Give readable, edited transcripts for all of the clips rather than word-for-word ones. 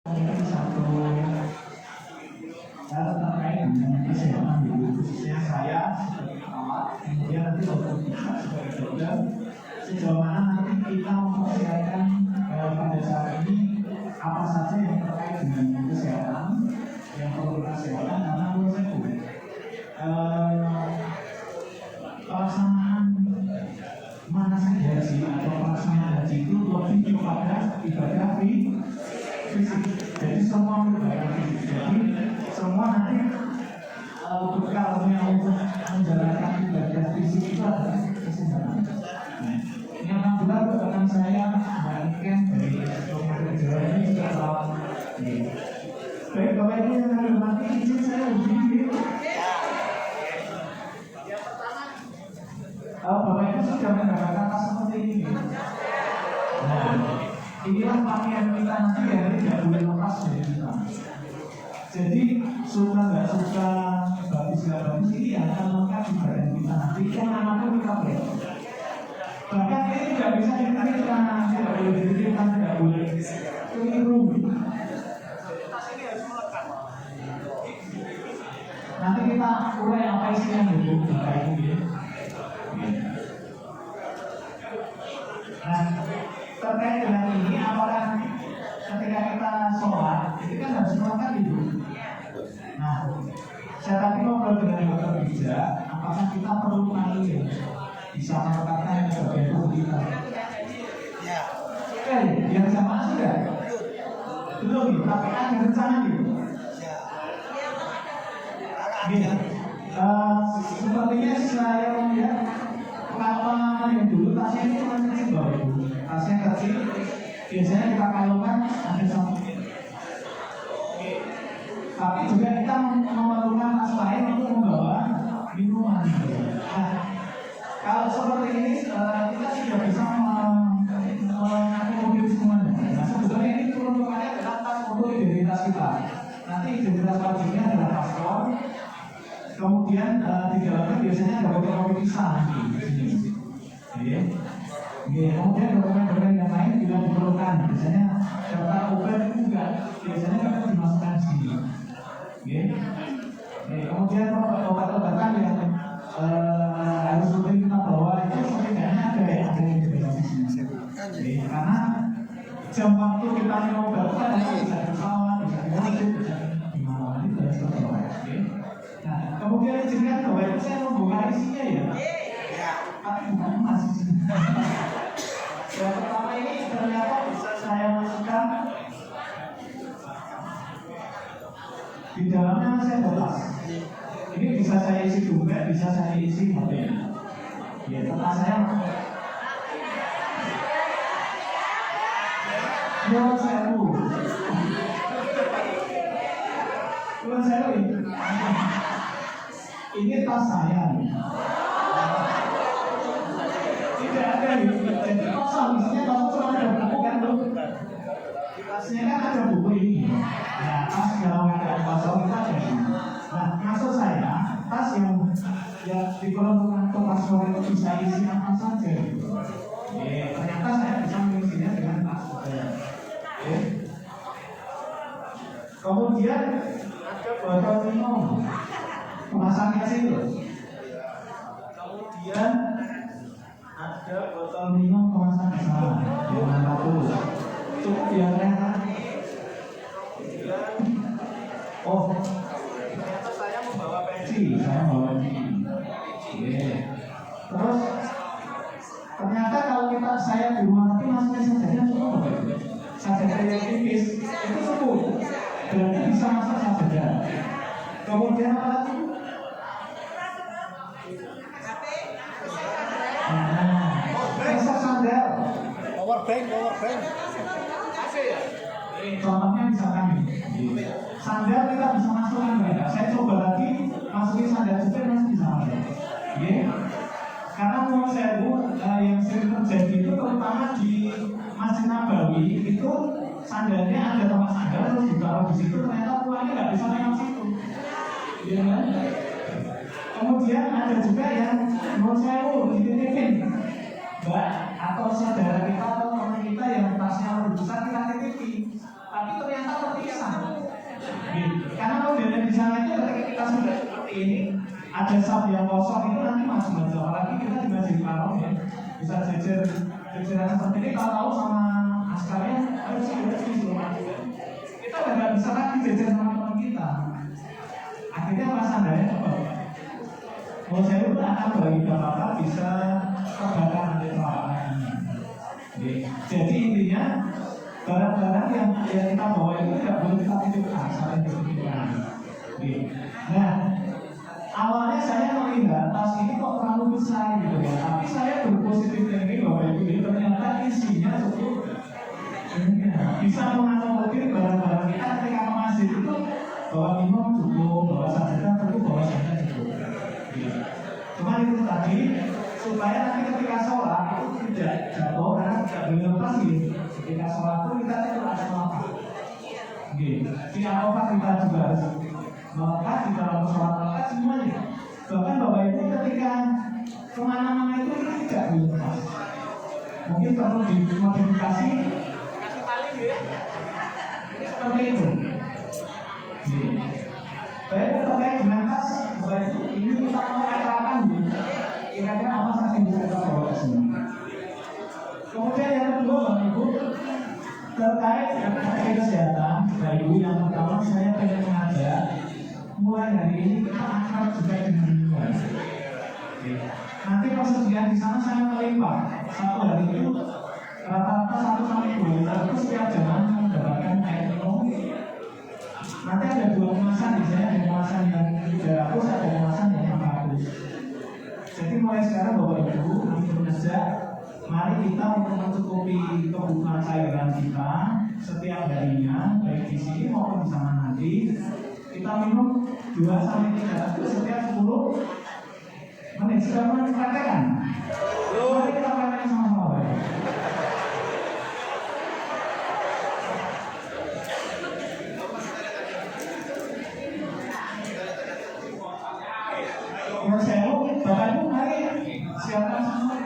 Ini satu hal terkait dengan kesehatan khususnya saya sebagai perawat, kemudian nanti dokter bisa sebagai dokter, sejauh mana nanti kita mempersiapkan pada saat ini apa saja yang terkait dengan kesehatan, yang perlu kesehatan, karena menurut saya pelaksanaan manasik haji atau pelaksanaan haji itu lebih kepada ibadah fisik. Jadi semua ibadah fisik. Jadi semua nanti bekalnya untuk menjalankan ibadah fisik itu adalah kesehatan. Ini alhamdulillah rekan saya bagikan dari Kabupaten Jawa ini juga perawat. Baik, Bapak Ibu yang hormati, izin saya uji. Bapak Ibu sudah mendapatkan tas seperti ini. Nah, inilah pakaian kita nanti yang tidak boleh lepas dari kita. Jadi suka nggak suka bagus nggak bagus ini akan melekat di badan kita nanti. Kemanapun kita boleh. Bahkan ini tidak bisa dititipkan, tidak boleh dititipkan, tidak boleh keliru. Tas ini harus melekat. Nanti kita urai apa isinya dulu, Bapak Ibu. Nah, terkait dengan ini, apakah ketika kita sholat, itu kan harus melakukan itu. Nah, saya tadi ngobrol dengan dokter Bija, apakah kita perlu panggil bisa melekatkan bagian tubuh kita? Yang sama sudah? Belum, tapi ada rencana gitu. Sepertinya saya melihat kalau yang dulu tasnya itu kan kecil loh, tasnya kecil, biasanya kita kalungkan ada satu. Tapi juga kita memerlukan tas lain untuk membawa minuman. Nah, kalau seperti ini kita sudah bisa mengakomodir semuanya. Nah, sebetulnya ini peruntukannya adalah tas untuk identitas kita. Nanti identitas wajibnya adalah paspor. Kemudian di dalamnya biasanya ada dokumen pisah di sini. Kemudian dokumen-dokumen yang lain juga diperlukan. Biasanya daftar obat itu juga biasanya akan dimasukkan di sini. Kemudian obat-obatan yang harus rutin kita bawa itu setidaknya ada yang di sini. Karena jam waktu kita minum obat itu ada bisa di pesawat, bisa di mobil, bisa di mana-mana itu harus terbawa. Nah, kemudian izinkan Bapak Ibu saya membuka isinya ya. Tapi bukan emas. Yang pertama ini ternyata bisa saya masukkan di dalamnya masih ada tas. Ini bisa saya isi dompet, bisa saya isi HP. Ya, tas saya. Nyuwun sewu. Nyuwun sewu. Ini tas saya. Tidak ada jadi kosong, isinya kosong cuma ada buku kan tuh. Tasnya kan ada buku ini. Nah, tas dalam keadaan kosong kita ada. Nah, maksud saya tas yang diperuntukkan untuk paspor itu bisa isi apa saja. Ternyata saya bisa mengisinya dengan tas. Kemudian ada botol minum. Kemasan kecil. Kemudian ada botol minum kemasan besar yang 600. Cukup yang ternyata. Oh, ternyata saya membawa pensi. Terus ternyata kalau saya di rumah nanti masuknya sajadnya cukup. Sajadah yang tipis itu cukup. Berarti bisa masuk sajadah. Kemudian apa lagi? Bisa sandal. Power bank. Contohnya misalkan ini. Sandal kita bisa masukkan ya. Saya coba lagi masukin sandal jepit masih bisa masuk. Karena menurut saya yang sering terjadi itu terutama di Masjid Nabawi itu sandalnya ada tempat sandal terus ditaruh di situ ternyata pulangnya nggak bisa lewat situ. Ya kan? Kemudian ada juga yang menurut saya dititipin Mbak atau saudara kita atau teman kita yang tasnya lebih besar kita titipi, tapi ternyata ketika bisa. Karena modelnya di sana itu ketika kita sudah seperti ini, ada sub yang kosong itu nanti maju-maju. Apalagi kita juga jadi parong ya, bisa jejeran seperti ini. Kalau tahu sama askarnya harus ada di rumah. Kita nggak bisa lagi jejer sama teman kita. Akhirnya pas andanya coba. Mau saya akan bagi bapak bisa terbakar nanti peralatan ini. Jadi intinya barang-barang yang kita bawa itu tidak boleh kita titipkan, saling dititipkan. Nah, awalnya saya melihat tas ini kok terlalu besar gitu ya, tapi saya berpositif thinking bahwa itu ternyata isinya cukup bisa mengakomodir barang-barang kita ketika mengasih itu bawa minum cukup, bawa sajadah cukup, bawa sajadah cukup. Cuma itu tadi supaya nanti ketika sholat itu tidak jatuh karena tidak boleh lepas gitu. Ketika sholat itu kita itu harus melekat. Di apa kita juga harus melekat di dalam sholat, melekat semuanya. Bahkan Bapak Ibu ketika kemana-mana itu tidak boleh lepas. Mungkin perlu dimodifikasi kasih tali ya. Seperti itu. Baik, terkait dengan tas Bapak Ibu ini kita mau katakan kira-kira apa saja yang bisa kita bawa ke sini. Kemudian yang kedua Bapak Ibu terkait dengan kesehatan, Bapak Ibu yang pertama saya ingin mengajak mulai hari ini kita akrab juga dengan lingkungan. Nanti persediaan di sana saya melimpah satu hari itu rata-rata 1 sampai 2 liter itu setiap jamaah mendapatkan air minum. Nanti ada 2 kemasan di sana, ada kemasan yang 300, ada kemasan yang 400. Jadi mulai sekarang Bapak Ibu kami mengajak, mari kita untuk mencukupi kebutuhan cairan kita setiap harinya, baik di sini maupun di sana nanti. Kita minum 2 sampai 3 itu setiap 10 menit. Sudah mempraktekkan? Mari kita praktekkan sama-sama. Kalau saya Bapak Ibu mari siapkan semua.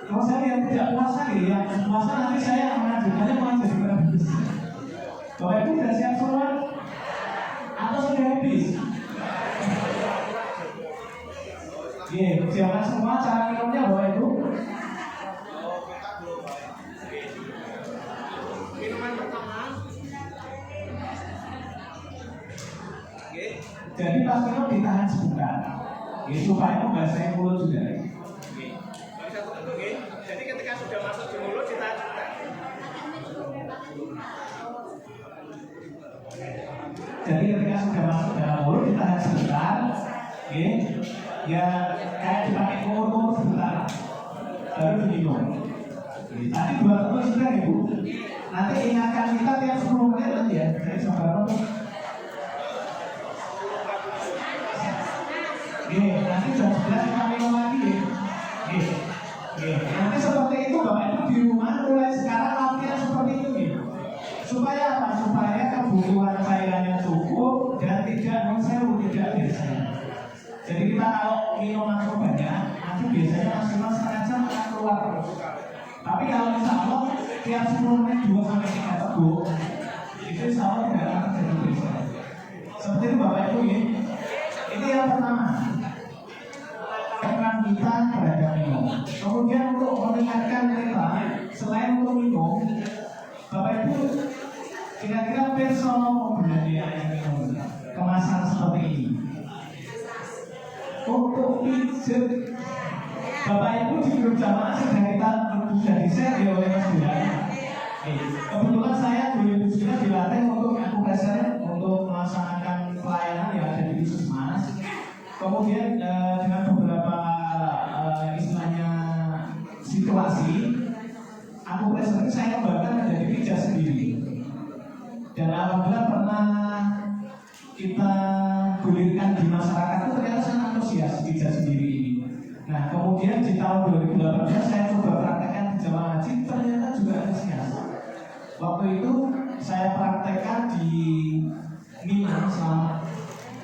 Kalau saya yang tidak puasa yang puasa nanti saya mengajukannya mengajar habis. Bapak Ibu sudah siap semua? Atau sudah habis? Siapkan semua cara minumnya Bapak Ibu. Minuman pertama. Jadi pas minum ditahan sebentar. Supaya membasahi mulut juga. Jadi ketika sudah masuk di mulut ditahan sebentar. Jadi ketika sudah masuk dalam mulut ditahan sebentar. Ya kayak dipakai kumur-kumur sebentar baru diminum. Tadi 2 teman sudah Ibu. Nanti ingatkan kita tiap 10 menit nanti ya. Saya sabar nanti jam 11 kita minum lagi Nanti seperti itu Bapak Ibu di rumah mulai sekarang latihan seperti itu supaya apa? Supaya kebutuhan cairannya cukup dan tidak menseru, tidak biasanya. Jadi kita kalau minum langsung banyak, nanti biasanya maksimal setengah jam akan keluar terus. Tapi kalau insya Allah tiap 10 menit 2 sampai 3 teguk, itu insya Allah tidak akan terjadi biasanya. Seperti itu Bapak Ibu ya. Ini yang pertama. Peran kita terhadap minum. Kemudian untuk meningkatkan kita, selain untuk minum, Bapak Ibu kira-kira personal pemberdayaan minum kemasan seperti ini. Untuk pijat, Bapak Ibu di grup jamaah sudah di-share oleh Mas Dilan. Kebetulan saya 2009 dilatih untuk akupresser untuk melaksanakan pelayanan yang ada di Puskesmas. Kemudian dengan beberapa istilahnya situasi, akupresser ini saya kembangkan menjadi pijat sendiri. Dan alhamdulillah pernah kita gulirkan di masyarakat itu ternyata sangat antusias pijat sendiri ini. Nah kemudian di tahun 2018 saya coba praktekkan di jamaah haji, ternyata juga antusias. Waktu itu saya praktekkan di Mina selama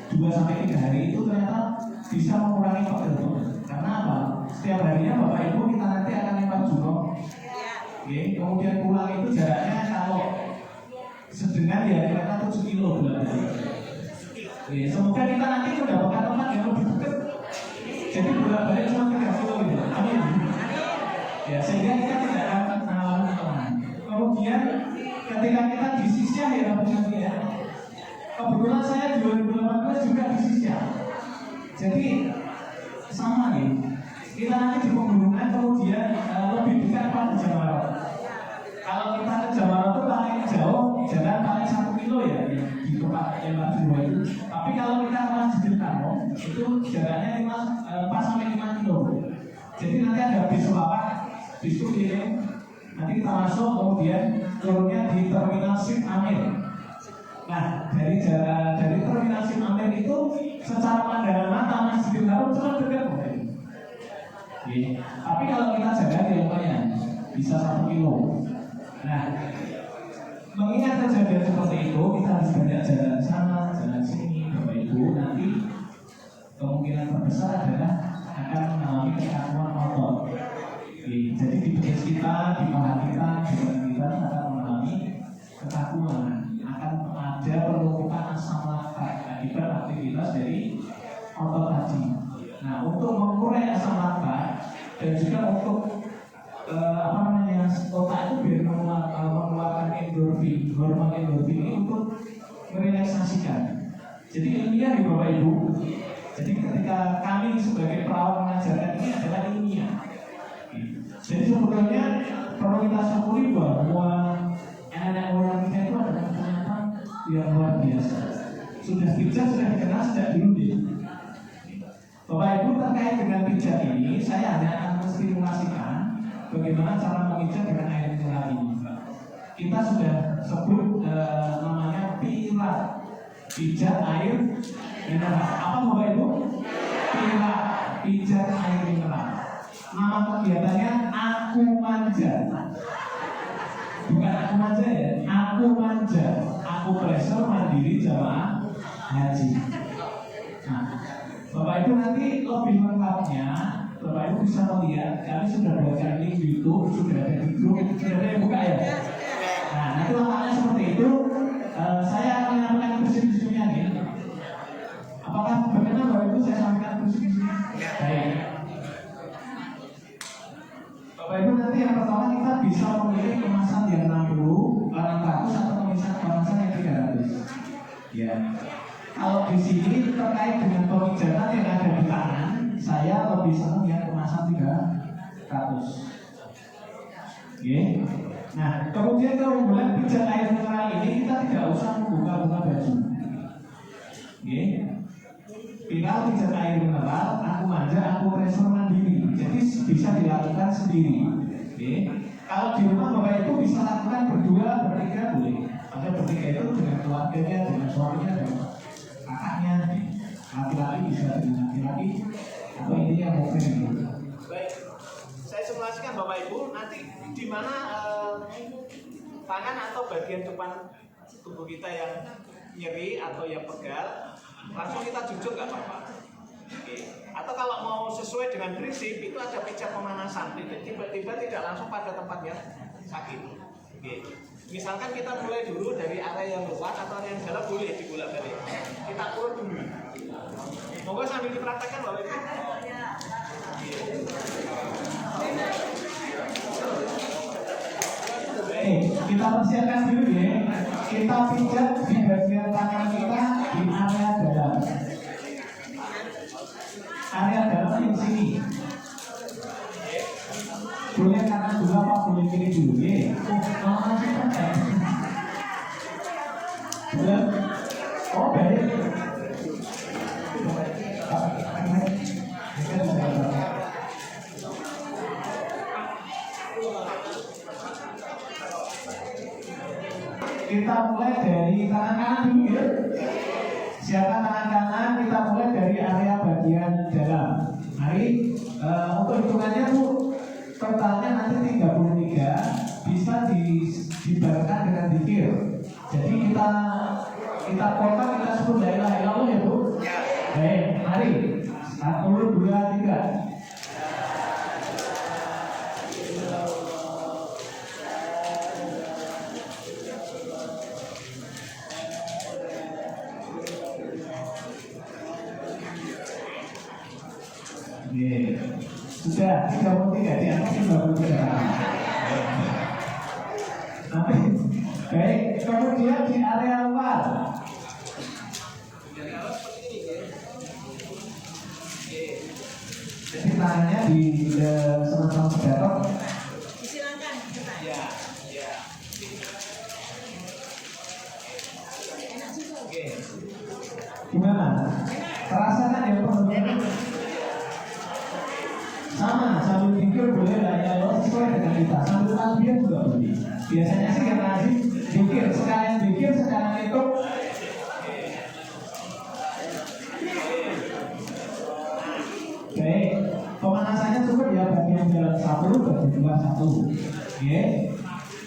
2-3 hari itu ternyata bisa mengurangi pegel. Karena apa? Setiap harinya Bapak Ibu kita nanti akan lempar jumroh. Kemudian pulang itu jaraknya kalau sedengan ya kira-kira 7 kilo bulan ini. Ya, semoga kita nanti mendapatkan tempat yang lebih dekat. Jadi bolak-balik cuma 3 kilo gitu. Amin. Ya, sehingga kita tidak akan mengalami kelelahan. Kemudian ketika kita di Sisiah ya ya. Kebetulan saya 2018 juga di Sisiah. Jadi sama nih. Kita nanti di pegunungan kemudian lebih dekat pada Jawa. Kalau kita ke Jawa itu paling jauh, jalan paling 1 kilo ya di tempat yang dua itu. Tapi kalau kita ke Masjidil Haram itu jalannya 4-5 kilo. Jadi nanti ada bis lapak, bis itu kirim. Nanti kita masuk kemudian turunnya di Terminal Sip Amir. Nah dari Terminal Sip Amir itu secara pandangan mata Masjidil Haram cuma dekat. Tapi kalau kita jalan ya lumayan bisa 1 kilo. Nah, mengingat kejadian seperti itu, kita harus banyak jalan sana, jalan sini, Bapak Ibu. Nanti kemungkinan terbesar adalah akan mengalami kekakuan otot. Jadi di betis kita, di paha kita, di badan kita akan mengalami kekakuan. Akan ada penumpukan asam laktat akibat aktivitas dari otot tadi. Nah, untuk mengurai asam laktat dan juga untuk otak itu biar mengeluarkan endorfin, hormon endorfin ini untuk merelaksasikan. Jadi ilmiah ya Bapak Ibu. Jadi ketika kami sebagai perawat mengajarkan ini adalah ilmiah. Jadi sebetulnya perlu kita syukuri bahwa anak-anak orang kita itu adalah ternyata yang luar biasa. Sudah pijat, sudah dikenal sejak dulu deh. Bapak Ibu terkait dengan pijat ini, saya hanya akan menstimulasikan bagaimana cara memijat dengan air mineral ini. Kita sudah sebut namanya pila, pijat air mineral. Apa Bapak Ibu? Pila, pijat air mineral. Nama kegiatannya Aku Manja. Bukan Aku Manja ya, Aku Manja. Aku Pressure Mandiri Jamaah Haji. Nah, Bapak Ibu nanti lebih lengkapnya Bapak Ibu bisa melihat, kami sudah buatkan link YouTube, sudah ada di grup, sudah ada yang buka ya. Nah, nanti lengkapnya seperti itu. Saya akan menyampaikan prinsip-prinsipnya nih. Apakah berkenan Bapak Ibu saya sampaikan prinsip-prinsipnya? Baik. Bapak Ibu nanti yang pertama kita bisa memilih kemasan yang 600 atau kemasan yang 300. Ya. Kalau di sini terkait dengan pemijatan yang ada di tangan, saya lebih senang yang kemasan 300. Oke. Nah, kemudian keunggulan pijat air mineral ini kita tidak usah membuka-buka baju. Oke. Kalau pijat air mineral, Aku Manja, Aku Pressure Mandiri. Jadi bisa dilakukan sendiri. Oke. Kalau di rumah Bapak Ibu bisa lakukan berdua, bertiga boleh. Ada bertiga itu dengan keluarganya, dengan suaminya, dengan kakaknya, laki-laki bisa dengan laki-laki, atau ini yang mungkin gitu. Baik, saya simulasikan Bapak Ibu nanti di mana tangan atau bagian depan tubuh kita yang nyeri atau yang pegal, langsung kita junjung nggak apa-apa. Oke. Atau kalau mau sesuai dengan prinsip itu ada pijat pemanasan, tiba-tiba tidak langsung pada tempat yang sakit. Oke. Misalkan kita mulai dulu dari area yang luas atau area yang dalam boleh dibolak-balik. Kita urut dulu. Monggo sambil dipraktekkan Bapak Ibu. Kita persiapkan dulu ya. Kita pijat di bagian tangan kita di area dalam. Area dalam di sini. Boleh kanan dulu apa boleh kiri dulu ya? Oh baik. Kita mulai dari tangan kanan dulu ya. Siapkan tangan kanan, kita mulai dari area bagian dalam. Mari untuk hitungannya tuh totalnya nanti 33 bisa dibarengkan dengan dikir. Jadi kita potong, kita sebut la ilaha illallah ya Bu. Ya. Baik, mari 1, 2, 3. Sudah 33 di atas 23. Nanti baik, kemudian di area luar. Jadi tangannya di sama-sama sedatok. Silakan. Ya, ya. Oke. Gimana? Terasa kan ya teman-teman? Sama, sambil pikir boleh lah ya, lo sesuai dengan kita. Sambil latihan juga boleh. Biasanya sih yang tadi pikir, sekalian itu. Baik, pemanasannya cukup ya bagian jalan 1, bagian 2, 1. Oke.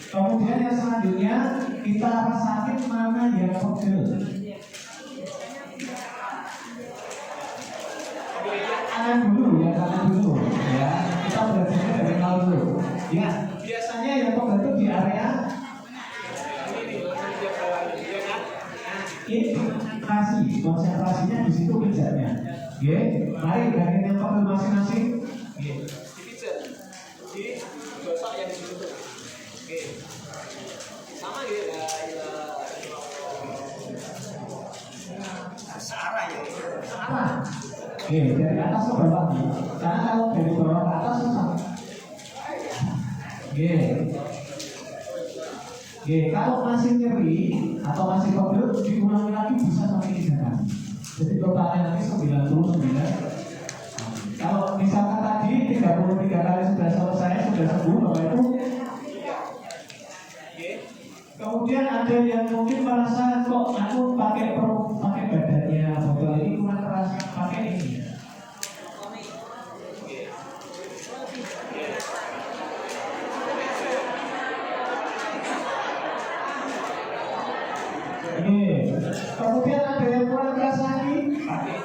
Kemudian yang selanjutnya kita rasakan mana yang pegel. Kanan dulu ya, kita belajarnya dari nol dulu. Ya, biasanya yang pegel itu di area konsentrasinya di situ pijatnya. Oke, mari dari yang pegel masing-masing. Dipijat, digosok yang di situ. Oke, sama gitu. Sarah ya. Sarah. Oke, dari atas ke bawah nih. Karena kalau dari bawah ke atas susah. Oke. Oke, kalau masih nyeri atau masih pegel, diulangi lagi bisa sampai 3 kali. Jadi totalnya nanti 99. Kalau misalkan tadi 33 kali sudah selesai, sudah sembuh, Bapak Ibu. Kemudian ada yang mungkin merasa kok aku pakai badannya botol ini kurang keras, pakai ini. Kemudian ada yang kurang keras lagi, pakai.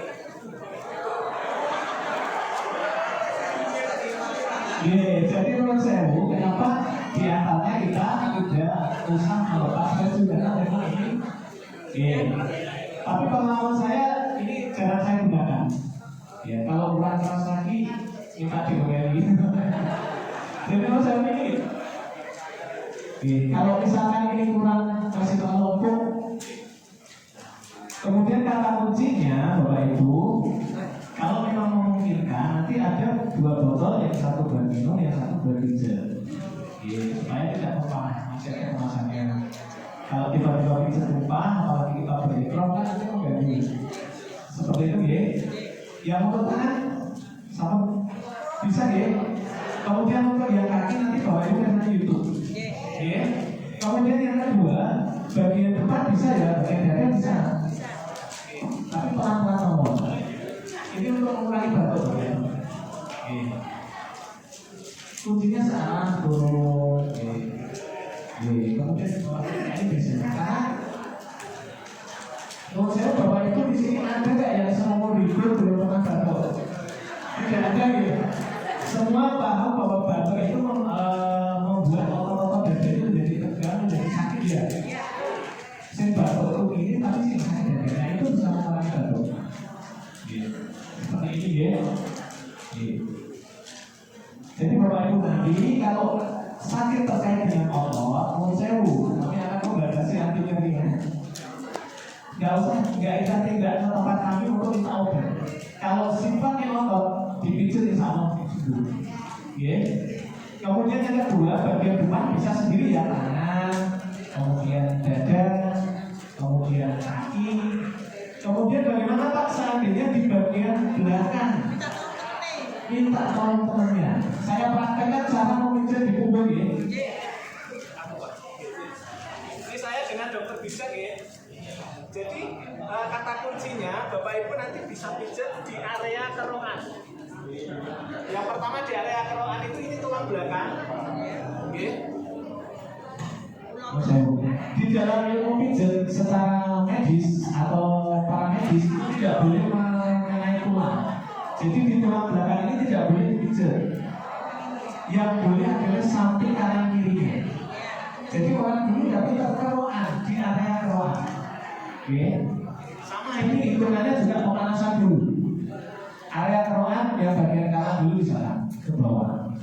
Jadi menurut saya, kenapa di antaranya kita tidak usah melepas baju karena memang ini. Tapi pengalaman saya ini jarang saya gunakan. Ya, kalau kurang keras lagi minta diobeli. Jadi menurut saya ini. Kalau misalkan ini kurang kasih terlalu. Kemudian kata kuncinya Bapak Ibu, kalau memang memungkinkan nanti ada 2 botol, yang 1 buat minum, yang 1 buat pijat. Supaya tidak tumpah hasilnya kemasannya. Kalau tiba-tiba pijat tumpah, apalagi kita berikram kan nanti mengganggu. Seperti itu ya. Yang untuk tangan sama bisa ya. Kemudian untuk yang kaki nanti Bapak Ibu nanti YouTube. Kemudian yang kedua, bagian depan bisa ya, bagian dada bisa. Tapi pelan-pelan ngomong. Ini untuk mengurangi batuk ya. Kuncinya salah tuh. Kemudian ini bisa. Karena menurut saya Bapak itu di sini ada nggak yang seumur hidup belum pernah batuk? Tidak ada ya. Semua paham bahwa batuk itu membuat otot-otot dada itu menjadi tegang, menjadi sakit ya. Saya batuk ini tapi sih sakit dada. Nah itu bisa mengurangi batuk. Seperti ini ya. Jadi Bapak Ibu nanti kalau sakit terkait dengan otot, menurut saya kami akan membatasi anti nyerinya. Nggak kita tinggal ke tempat kami untuk minta obat. Kalau sifatnya otot, dipijat insya Allah. Kemudian yang kedua, bagian depan bisa sendiri ya, tangan, kemudian dada, kemudian kaki. Kemudian bagaimana Pak seandainya di bagian belakang? Minta tolong temannya. Saya praktekkan cara memijat di punggung ya. Ini saya dengan dokter bijak ya. Jadi kata kuncinya Bapak Ibu nanti bisa pijat di area kerokan. Yang pertama di area kerokan itu ini tulang belakang. Di dalam ilmu pijat secara medis atau paramedis itu tidak boleh mengenai tulang. Jadi di tulang belakang ini tidak boleh dipijat. Yang boleh adalah samping kanan kirinya. Jadi orang dulu tapi kerokan di area kerokan. Sama ini hitungannya juga pemanasan dulu. Area keroan yang bagian kanan dulu di sana, ke bawah.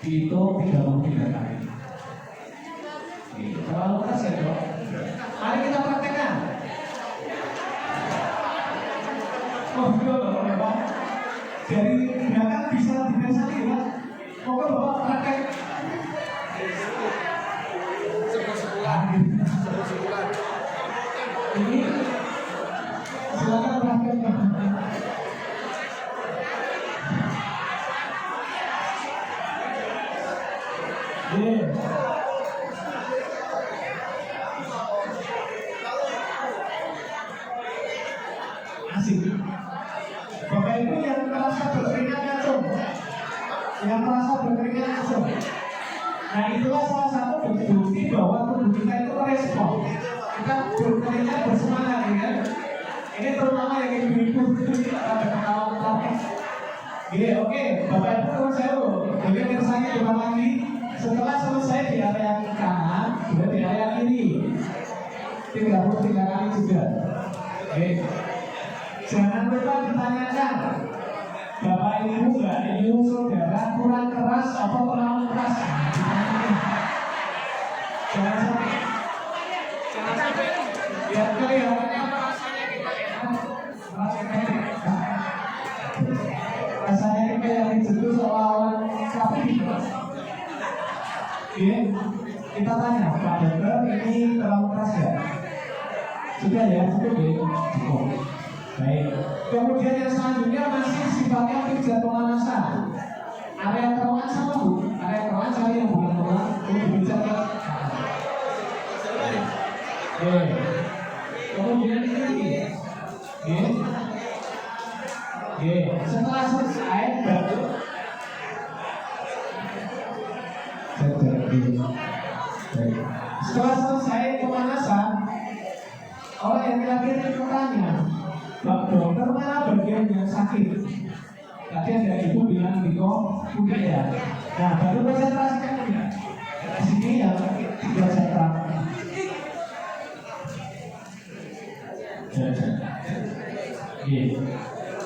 Dihitung 33 kali. Terlalu keras ya dok? Mari kita praktekkan. Oh iya Pak. Dari belakang bisa dibiasakan ya. Moga bapak praktek. Ini silakan praktekkan. Asik. Bapak Ibu yang merasa berkeringat langsung, yang merasa berkeringat langsung. Nah itulah salah satu bukti bahwa tubuh kita itu merespon. Kita berkeringat bersemangat ya. Ini terutama yang ibu-ibu ada ketawa-ketawa. Oke, Bapak Ibu teman saya jadi kesannya depan lagi. Setelah selesai di area kanan, sudah di area kiri 33 kali juga. Oke. Jangan lupa ditanyakan, Bapak Ibu nggak ibu saudara kurang keras atau terlalu keras? Jangan sampai biar kelihatannya rasanya kayak dijenuh soal sapi. Kita tanya Pak Dokter, ini terlalu keras ya? Sudah ya, cukup ya? Cukup. Baik. Kemudian yang selanjutnya masih sifatnya pijat pemanasan. Area keroan sama Bu. Area keroan cari yang bukan keroan, untuk pijat ya. Kemudian ini. Setelah selesai baru setelah selesai pemanasan, orang yang terakhir bertanya, Pak Dokter, mana bagian yang sakit? Tadi ada ibu bilang Biko udah ya. Nah baru konsentrasikan ya. Di sini yang konsentrasi.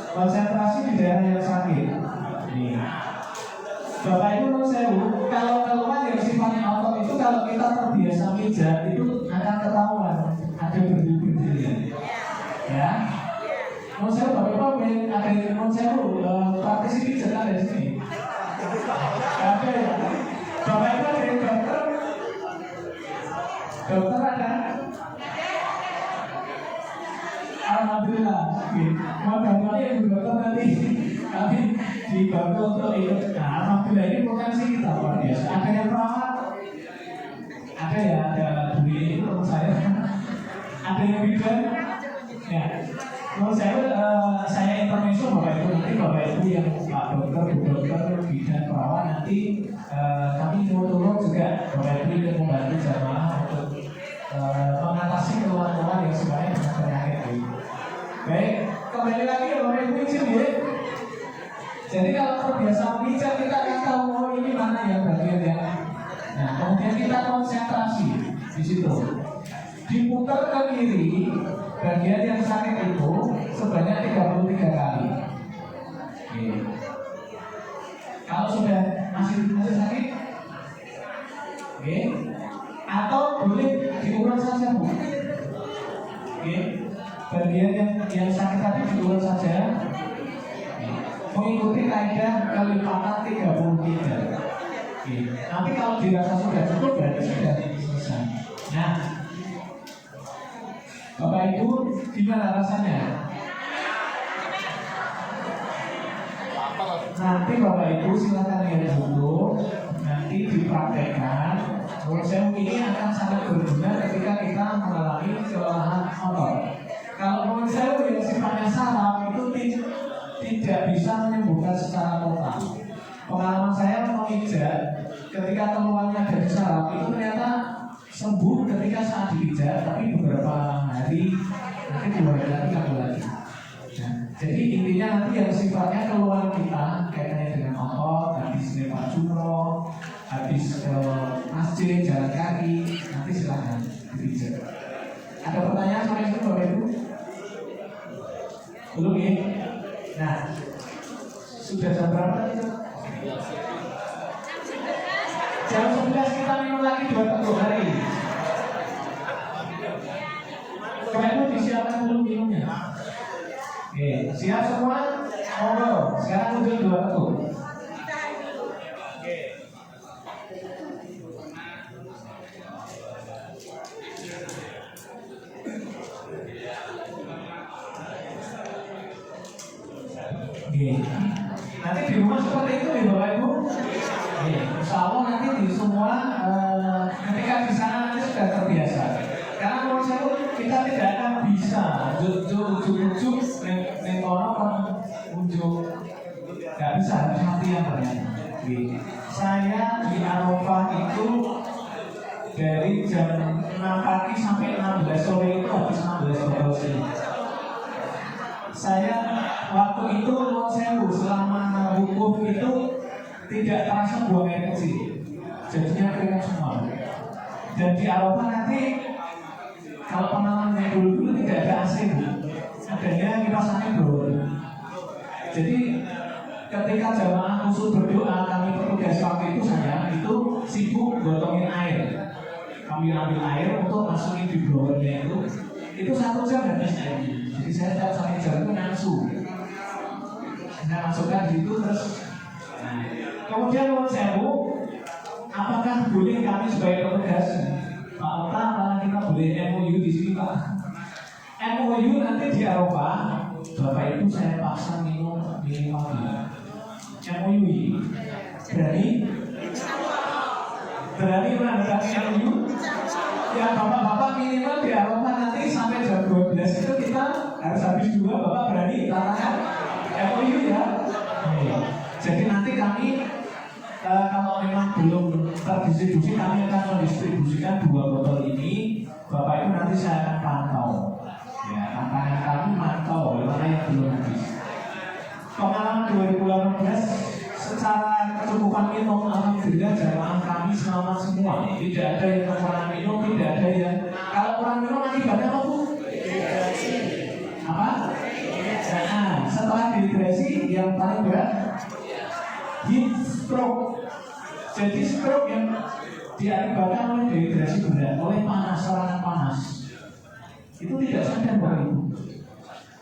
Konsentrasi di daerah yang sakit. Bapak Ibu menurut saya, kalau keluhan yang sifatnya otot itu kalau kita terbiasa pijat itu akan ketahuan ada berdiri-berdiri. Ya. Menurut saya Bapak Ibu ada yang menurut saya praktisi pijat ada di sini. Ada ya. Bapak Ibu ada yang dokter. Dokter ada. Alhamdulillah. Mau bantuan yang dokter nanti kami dibantu untuk ikut. Nah, alhamdulillah ini potensi kita luar biasa. Ada yang perawat, ada ya, ada duri itu menurut saya. Ada yang bidan. Ya, menurut saya intermezzo Bapak Ibu, nanti Bapak Ibu yang Pak Dokter, Bu Dokter, bidan, perawat nanti kami turun juga Bapak Ibu yang membantu jamaah untuk mengatasi keluhan-keluhan yang sebenarnya dengan penyakit ini. Baik, kembali lagi ya Bapak Ibu izin ya. Jadi kalau terbiasa pijat kita akan tahu oh ini mana yang bagian yang. Nah kemudian kita konsentrasi di situ. Diputar ke kiri, bagian yang sakit itu sebanyak 33 kali. Oke. Kalau sudah masih sakit, oke. Atau boleh diurut saja Bu. Oke. Bagian yang sakit tadi diurut saja. Mengikuti kaidah kelipatan 33. Nanti kalau dirasa sudah cukup berarti sudah selesai. Nah, Bapak Ibu gimana rasanya? Nanti Bapak Ibu silakan lihat dulu, nanti dipraktekkan. Menurut saya ini akan sangat berguna ketika kita mengalami kelelahan otot. Kalau menurut saya yang sifatnya saraf itu tidak bisa menyembuhkan secara total. Pengalaman saya memijat ketika keluarnya dari saraf itu ternyata sembuh ketika saat dipijat, tapi beberapa hari nanti 2 hari lagi kambuh lagi. Nah, jadi intinya nanti yang sifatnya keluhan kita kaitannya dengan otot, habis lewat jumroh, habis ke masjid, jalan kaki, nanti silakan dipijat. Ada pertanyaan soal itu Bapak Ibu? Belum ya? Nah, Sudah jam berapa itu? Jam 11 kita minum lagi 2 teguk hari. Kamu disiapkan dulu minumnya. Oke, siap semua? Monggo, sekarang udah 2 teguk. Nanti di rumah seperti itu ya Bapak Ibu. Insya Allah nanti di semua ketika di sana nanti sudah terbiasa. Karena menurut saya kita tidak akan bisa ujuk-ujuk nengkono ujuk, nggak bisa, harus latihan ternyata. Saya di Arafah itu dari jam 6 pagi sampai 16 sore itu habis 16 botol sih. Saya waktu itu selama wukuf itu tidak terasa buang air kecil, jadinya keringat semua. Dan di Arafah nanti kalau pengalaman dulu tidak ada AC, adanya kipas angin blower. Jadi ketika jamaah khusus berdoa, kami petugas waktu itu saya itu sibuk gotongin air, kami ambil air untuk masukin di blowernya itu 1 jam habis air. Jadi saya tiap sampai jam itu nafsu. Saya masukkan di situ terus. Nah, kemudian menurut saya, apakah boleh kami sebagai petugas Pak Ota, malah kita boleh MOU di sini Pak? MOU nanti di Arafah, Bapak Ibu saya paksa minum minimal MOU. Berani menandatangani MOU? Ya Bapak-bapak minimal di Arafah nanti sampai jam 12 itu kita harus habis 2. Bapak berani tantangan MOU ya? Jadi nanti kami kalau memang belum terdistribusi, kami akan mendistribusikan 2 botol ini. Bapak Ibu nanti saya akan pantau. Ya, tantangan kami mantau mana yang belum habis. Pengalaman 2018 secara kecukupan minum, alhamdulillah jamaah kami selamat semua. Tidak ada yang kurang minum, tidak ada yang kalau kurang minum akibatnya apa Bu? Apa? Nah, setelah dehidrasi yang paling berat heat stroke. Jadi stroke yang diakibatkan oleh dehidrasi berat, oleh panas, serangan panas. Itu tidak sadar Bapak Ibu.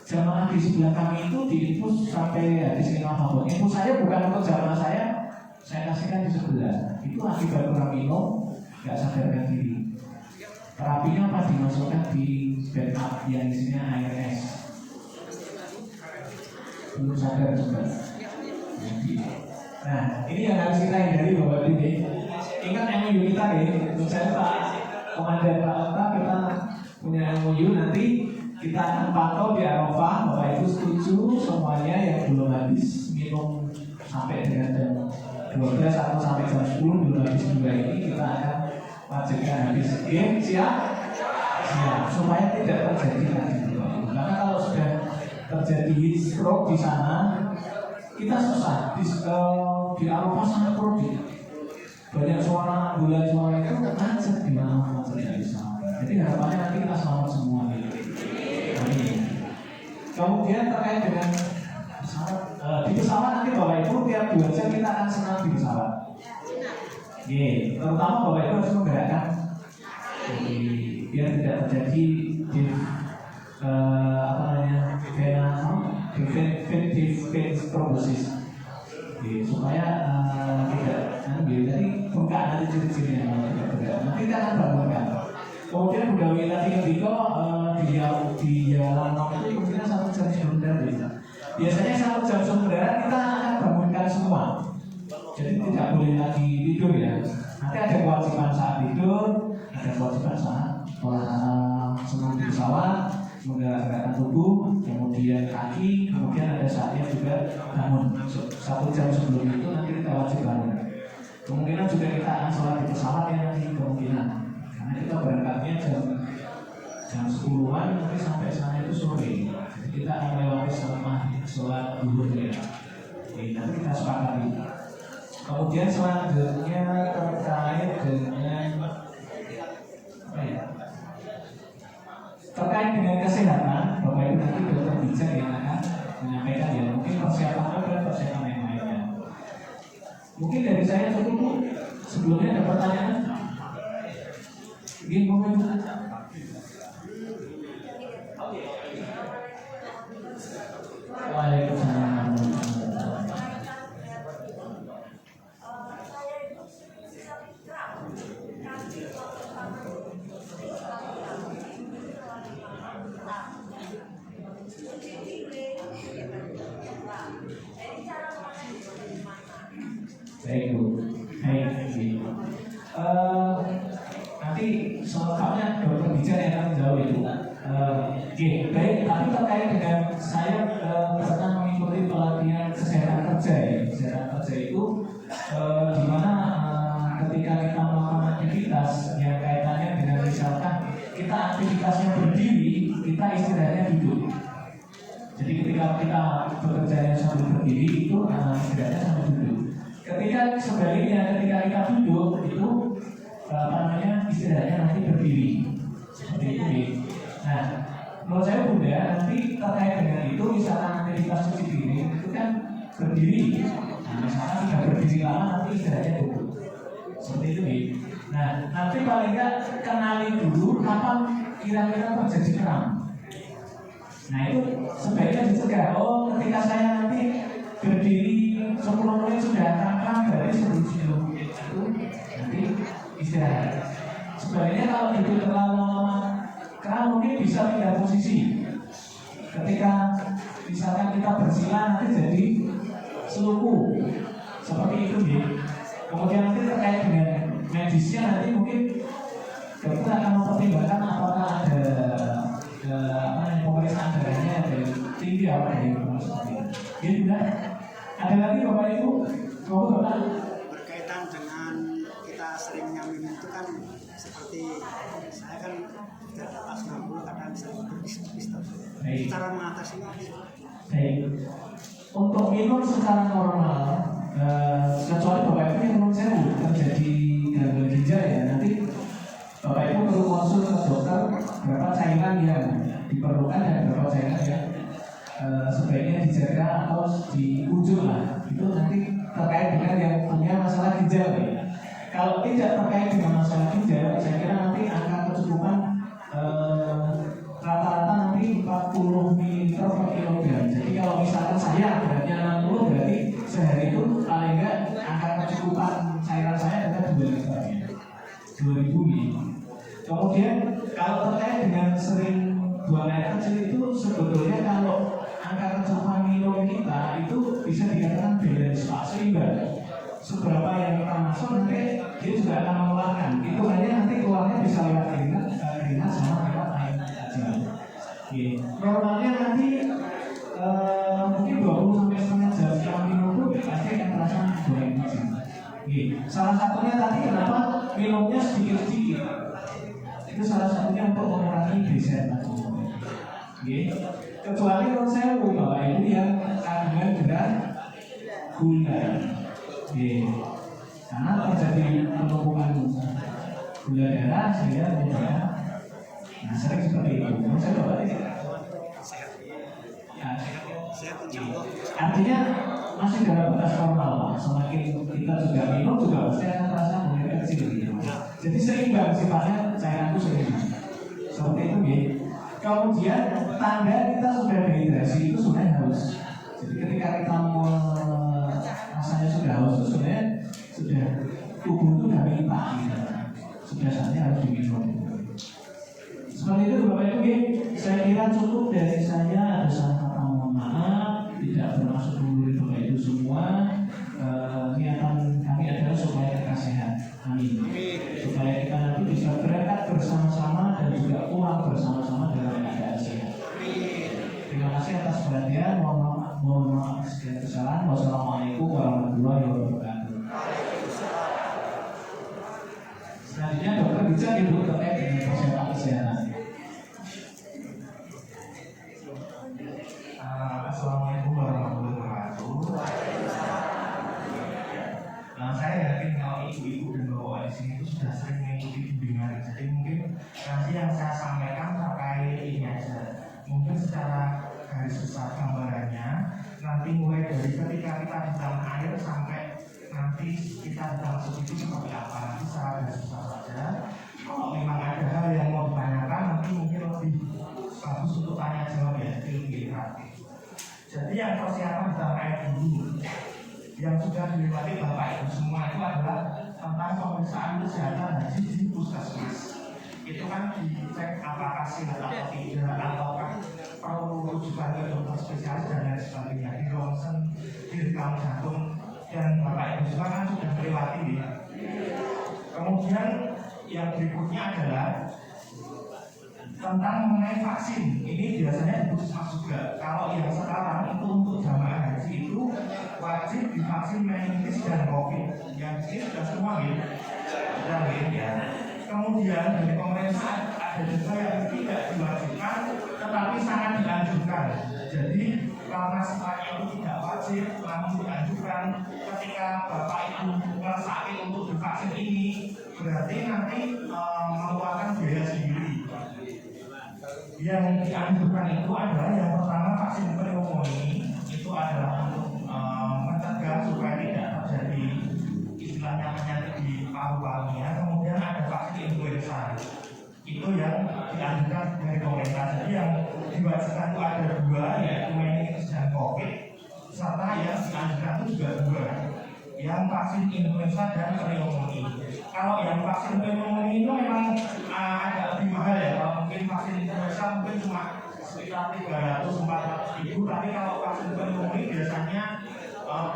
Jamaah di sebelah kami itu diinfus sampai habis 5 mabuk. Infus saya bukan untuk jamaah saya kasihkan di sebelah. Itu akibat kurang minum, nggak sadarkan diri. Terapinya apa? Dimasukkan di backup yang isinya air es. Belum sadar juga. Nah, ini yang harus kita hindari Bapak Ibu. Ingat MOU kita ya. Menurut saya Pak Komandan Pak Ota, kita punya MOU nanti. Kita akan pantau di Arafah. Bapak Ibu setuju semuanya yang belum habis minum sampai dengan jam 12 atau sampai jam 10 belum habis juga ini kita akan wajibkan habis. Oke, siap? Siap. Supaya tidak terjadi lagi. Karena kalau sudah terjadi stroke di sana, kita susah. Di Arafah sangat krodit. Banyak suara ambulan, suara itu macet di mana terjadi sama. Jadi harapannya nanti kita selamat semua. Kemudian terkait dengan pesawat, di pesawat nanti Bapak Ibu tiap 2 jam kita akan senam di pesawat. Terutama Bapak Ibu harus menggerakkan biar tidak terjadi defensive trombosis. Supaya tidak jadi bengkak nanti ciri-cirinya tidak bergerak. Nanti kita akan bangunkan. Kemudian budaya tadi ketika di jalan itu kemudian 1 jam sebelum darat. Biasanya 1 jam sebelum darat kita akan bangunkan semua. Jadi tidak boleh lagi tidur ya. Nanti ada kewajiban saat tidur, ada kewajiban saat senam di pesawat, menggerakkan tubuh, kemudian kaki, kemudian ada saatnya juga bangun. 1 jam sebelum itu nanti kita wajib bangun. Kemungkinan juga kita akan sholat di pesawat ya nanti kemungkinan. Karena kita berangkatnya jam 10-an nanti sampai sana itu sore. Jadi kita akan melewati sholat duhur ya. Nanti kita sepakati. Kemudian selanjutnya terkait dengan apa ya? Terkait dengan kesehatan, Bapak Ibu nanti dokter bijak yang akan menyampaikan ya. Mungkin persiapan apa dan persiapan yang lain. Mungkin dari saya cukup Bu. Sebelumnya ada pertanyaan? Ingin komen? Waalaikumsalam. Baik Bu, baik. Nanti selengkapnya dokter bicara yang akan jauh itu. Baik. Tapi terkait dengan saya pernah mengikuti pelatihan kesehatan kerja ya. Kesehatan kerja itu di mana ketika kita melakukan aktivitas yang kaitannya dengan misalkan kita aktivitasnya berdiri, kita istilahnya duduk. Jadi ketika kita bekerja sambil berdiri itu istilahnya sambil duduk. Ketika sebaliknya ketika kita duduk itu istilahnya nanti berdiri seperti itu. Nah, menurut saya Bunda nanti terkait dengan itu misalkan aktivitas cuci piring itu kan berdiri. Nah, misalkan sudah berdiri lama nanti istilahnya duduk seperti itu. Nah, nanti paling nggak kenali dulu kapan kira-kira terjadi kram. Nah itu sebaiknya dicegah. Oh, ketika saya nanti berdiri 10 menit sudah kram, berarti sebelum itu nanti istirahat. Sebaliknya kalau duduk terlalu lama kram mungkin bisa pindah posisi. Ketika misalkan kita bersila nanti jadi seluku seperti itu ya. Kemudian nanti terkait dengan medisnya nanti mungkin dokter akan mempertimbangkan apakah ada pemeriksaan darahnya dari tinggi apa dari seperti itu. Ya sudah. Ada lagi Bapak Ibu? Bapak berkaitan dengan kita seringnya minum itu kan seperti saya kan di atas 60 kadang saya berbisnis. Cara mengatasinya. Baik. Untuk minum secara normal, kecuali Bapak Ibu yang menurut saya terjadi gangguan ginjal ya, nanti Bapak Ibu perlu konsul ke dokter berapa cairan yang diperlukan dan berapa cairan yang sebaiknya dijaga atau diukur lah. Itu nanti terkait dengan yang punya masalah ginjal ya. Kalau tidak terkait dengan masalah ginjal, saya kira nanti angka kecukupan rata-rata nanti 40 ml per kilogram. Jadi kalau misalkan saya beratnya 60 berarti sehari itu paling enggak angka kecukupan cairan saya adalah 2 liter ya. 2000 ml. Kemudian kalau terkait dengan sering buang air kecil itu sebetulnya kalau angka kecukupan minum kita itu bisa dikatakan balance Pak, seimbang. Seberapa yang kita masuk nanti dia juga akan mengeluarkan. Itu hanya nanti keluarnya bisa lewat keringat sama lewat air kecil. Normalnya nanti mungkin 20-setengah jam setelah minum itu pasti akan terasa goreng kecil. Salah satunya tadi kenapa minumnya sedikit-sedikit. Itu salah satunya untuk mengurangi desentralisasi. Kecuali menurut saya bahwa ini yang kandungan berat gula. Karena terjadi penumpukan gula darah sehingga misalnya sering seperti itu. Menurut saya bahwa ini artinya masih dalam batas normal. Semakin kita juga minum juga pasti akan terasa mulai kecil. Jadi seimbang sifatnya cairan itu seimbang. Seperti itu ya. Kemudian tanda kita sudah dehidrasi itu sebenarnya haus. Jadi ketika kita rasanya sudah haus itu sebenarnya sudah tubuh itu sudah minta gitu. Sudah saatnya harus diminum. Seperti itu Bapak Ibu ya. Saya kira cukup dari saya. Ada salah kata mohon maaf, tidak bermaksud menggurui Bapak Ibu semua. Niatan kami adalah supaya kita sehat. Amin. Supaya kita nanti bisa berangkat bersama-sama dan juga pulang bersama-sama dalam keadaan sehat. Terima kasih atas perhatian. Mohon maaf segala kesalahan. Wassalamualaikum warahmatullahi wabarakatuh. Selanjutnya dokter bisa ibu terkait dengan persiapan kesehatan. Assalamualaikum warahmatullahi wabarakatuh. Saya yakin kalau ibu-ibu dan bapak di sini itu sudah sering mengikuti bimbingan. Jadi mungkin nanti yang saya sampaikan terkait ini aja. Mungkin secara garis besar gambarannya nanti mulai dari ketika kita di dalam air sampai nanti kita datang ke situ seperti apa, nanti secara garis besar saja. Kalau memang ada hal yang mau ditanyakan, nanti mungkin lebih bagus untuk tanya jawab ya, jadi lebih interaktif. Jadi yang persiapan terkait dulu yang sudah dilewati Bapak Ibu semua itu adalah tentang pemeriksaan kesehatan haji di puskesmas. Itu kan dicek apakah sihat atau tidak, ataukah perlu rujukan ke dokter spesialis dan lain sebagainya, di ronsen, di rekam jantung, dan Bapak Ibu semua kan sudah melewati ya. Kemudian yang berikutnya adalah tentang mengenai vaksin. Ini biasanya di puskesmas juga. Kalau yang sekarang itu untuk jamaah haji itu wajib divaksin meningitis dan COVID. Yang ini sudah semua ya, sudah ya. Kemudian dari pemerintah ada juga yang tidak diwajibkan, tetapi sangat dianjurkan. Jadi karena sifatnya itu tidak wajib, namun dianjurkan. Ketika Bapak Ibu sakit untuk divaksin ini, berarti nanti mengeluarkan biaya sendiri. Yang dianjurkan itu adalah yang pertama vaksin pneumonia, itu adalah untuk mencegah supaya tidak terjadi istilahnya penyakit di paru-parunya. Kemudian ada vaksin influenza, itu yang dianjurkan dari pemerintah. Jadi yang diwajibkan itu ada dua, yaitu meningitis dan COVID, serta yang dianjurkan itu juga dua, yang vaksin influenza dan pneumonia. Kalau yang vaksin pneumonia itu memang agak lebih mahal ya. Kalau mungkin vaksin influenza mungkin cuma sekitar 300-400 ribu, tapi kalau vaksin pneumonia biasanya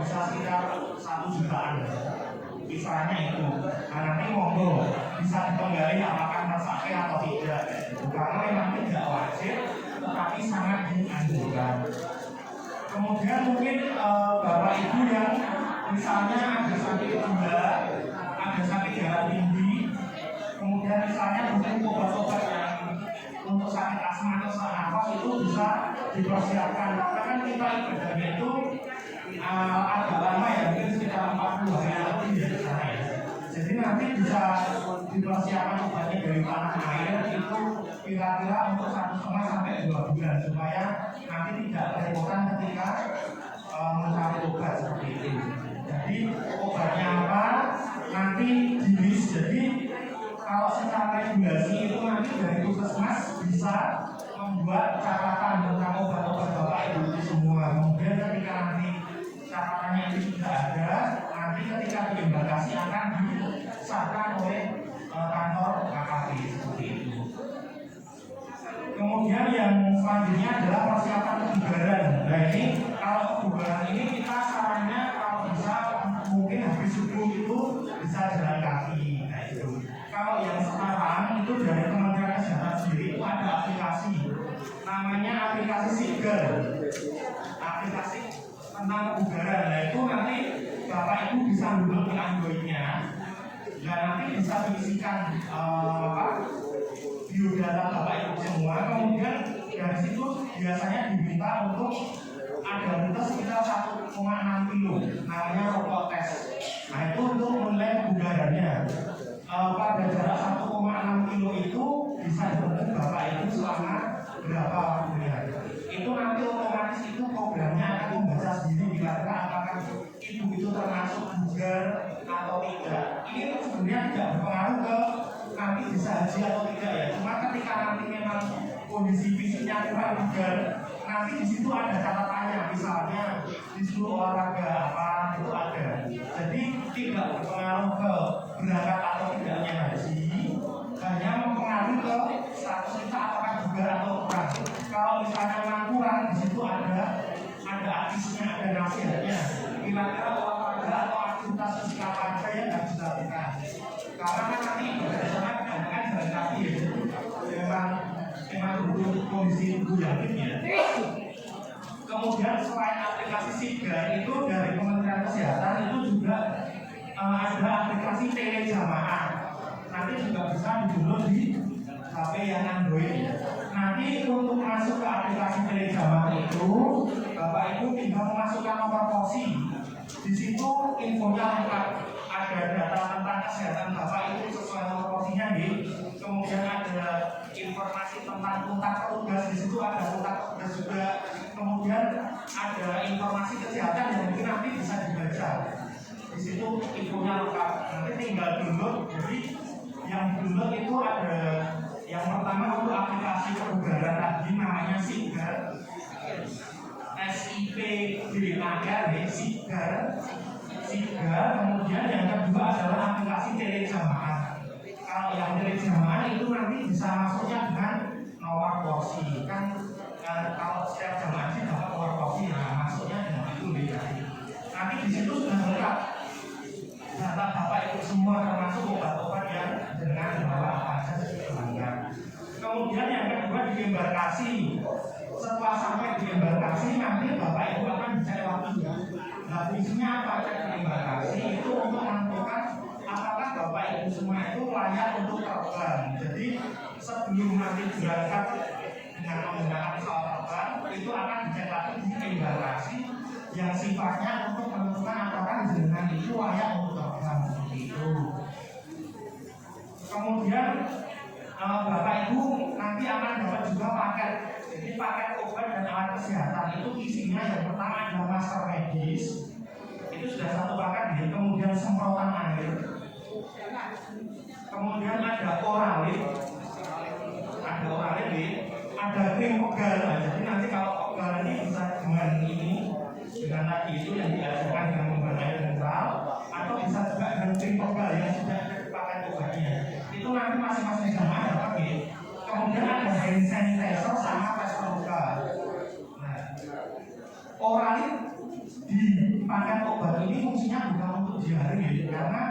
bisa sekitar 1 jutaan. Kisarannya itu. Nah nanti monggo bisa dipenggali apakah sakit atau tidak. Karena memang tidak wajib, tetapi sangat dianjurkan. Kemudian mungkin Bapak Ibu yang misalnya ada sakit gula, ada sakit darah tinggi, kemudian misalnya butuh obat-obat yang untuk sakit asma atau sesak nafas, itu bisa dipersiapkan. Karena kan kita ibadahnya itu agak lama ya, mungkin sekitar 40 hari lebih ya di sana ya. Jadi nanti bisa dipersiapkan obatnya dari tanah air itu kira-kira untuk 1,5 sampai 2 bulan supaya nanti tidak kerepotan ketika mencari obat seperti itu. Jadi obatnya apa? Nanti jenis. Jadi kalau secara regulasi itu nanti dari puskesmas bisa membuat catatan tentang obat-obat Bapak Ibu itu semua. Kemudian ketika nanti catatannya itu sudah ada, nanti ketika diembarkasi akan disahkan oleh kantor KKP seperti itu. Kemudian yang selanjutnya adalah persiapan kebugaran. Nah ini kalau kebugaran ini kita sarannya kalau bisa mungkin habis subuh itu bisa jalan kaki. Nah itu. Kalau yang sekarang itu dari Kementerian Kesehatan sendiri itu ada aplikasi, namanya aplikasi Sigar, aplikasi tentang kebugaran. Nah itu nanti Bapak Ibu bisa download di Android-nya. Dan nanti bisa diisikan biodata Bapak Ibu semua. Kemudian dari situ biasanya diminta untuk ada mutu sekitar 1,6 kilo, namanya rokok tes. Nah itu untuk menilai kebugarannya. Pada jarak 1,6 kilo itu bisa dibentuk Bapak Ibu selama berapa waktunya. Itu nanti otomatis itu programnya akan membaca sendiri kira-kira apakah ibu itu termasuk bugar atau tidak. Ini sebenarnya tidak berpengaruh ke nanti bisa haji atau tidak ya. Cuma ketika nanti memang kondisi fisiknya kurang bugar, nanti di situ ada catatannya, misalnya disuruh olahraga apa itu ada. Jadi tidak berpengaruh ke berangkat atau tidaknya haji, hanya mempengaruhi ke status kita apakah bugar atau kurang. Kalau misalnya memang kurang, di situ ada aktifnya, ada nasihatnya. Kira-kira olahraga atau aktivitas fisik apa aja yang harus dilakukan. Karena kan nanti berdasarkan kebanyakan jalan kaki ya. Memang butuh kondisi tubuh yang fit ya. Kemudian selain aplikasi Sigar itu dari Kementerian Kesehatan itu juga ada aplikasi telejamaah. Nanti juga bisa di-download di HP yang Android. Nanti untuk masuk ke aplikasi telejamaah itu, Bapak Ibu tinggal memasukkan nomor posi. Di situ infonya lengkap. Ada data tentang kesehatan Bapak Ibu sesuai nomor posinya nih. Kemudian ada informasi tentang kontak petugas, di situ ada kontak petugas juga. Kemudian ada informasi kesehatan yang mungkin nanti bisa dibaca. di situ infonya lengkap. Nanti tinggal download. Jadi yang download itu ada yang pertama untuk aplikasi kebugaran tadi namanya Sigar, SIPGAR, Sigar. Kemudian yang kedua adalah aplikasi telejamaah. Kalau yang telejamaah itu nanti bisa masuknya dengan nomor porsi. Kan kalau setiap jamaah sih dapat nomor porsi, nah masuknya dengan itu beda. Nanti di situ sudah lengkap data bapak ibu semua termasuk obat-obat yang dengan bawa apa saja dilanggar. Kemudian yang kedua di embarkasi. Setelah sampai di embarkasi nanti bapak ibu akan dicek lagi. Nah fungsinya apa cek di embarkasi itu untuk menentukan apakah bapak ibu semua itu layak untuk terbang. Jadi sebelum nanti berangkat dengan menggunakan pesawat terbang itu akan dicek lagi di embarkasi yang sifatnya untuk menentukan apakah jenengan itu layak untuk terbang seperti itu. Kemudian bapak ibu nanti akan dapat juga paket. Jadi paket obat dan alat kesehatan itu isinya yang pertama adalah masker medis, itu sudah satu paket ya. Kemudian semprotan air, kemudian ada oralit, ada krim pegal. Nah, jadi nanti kalau pegal ini bisa dengan ini, dengan tadi itu yang diajarkan dengan menggunakan dental, atau bisa juga dengan krim pegal yang sudah dipakai obatnya. Itu nanti masing-masing jamaah dapat ya. Kemudian ada hand sanitizer sama plasma luka. Nah, oralit di paket obat ini fungsinya bukan untuk diare ya, karena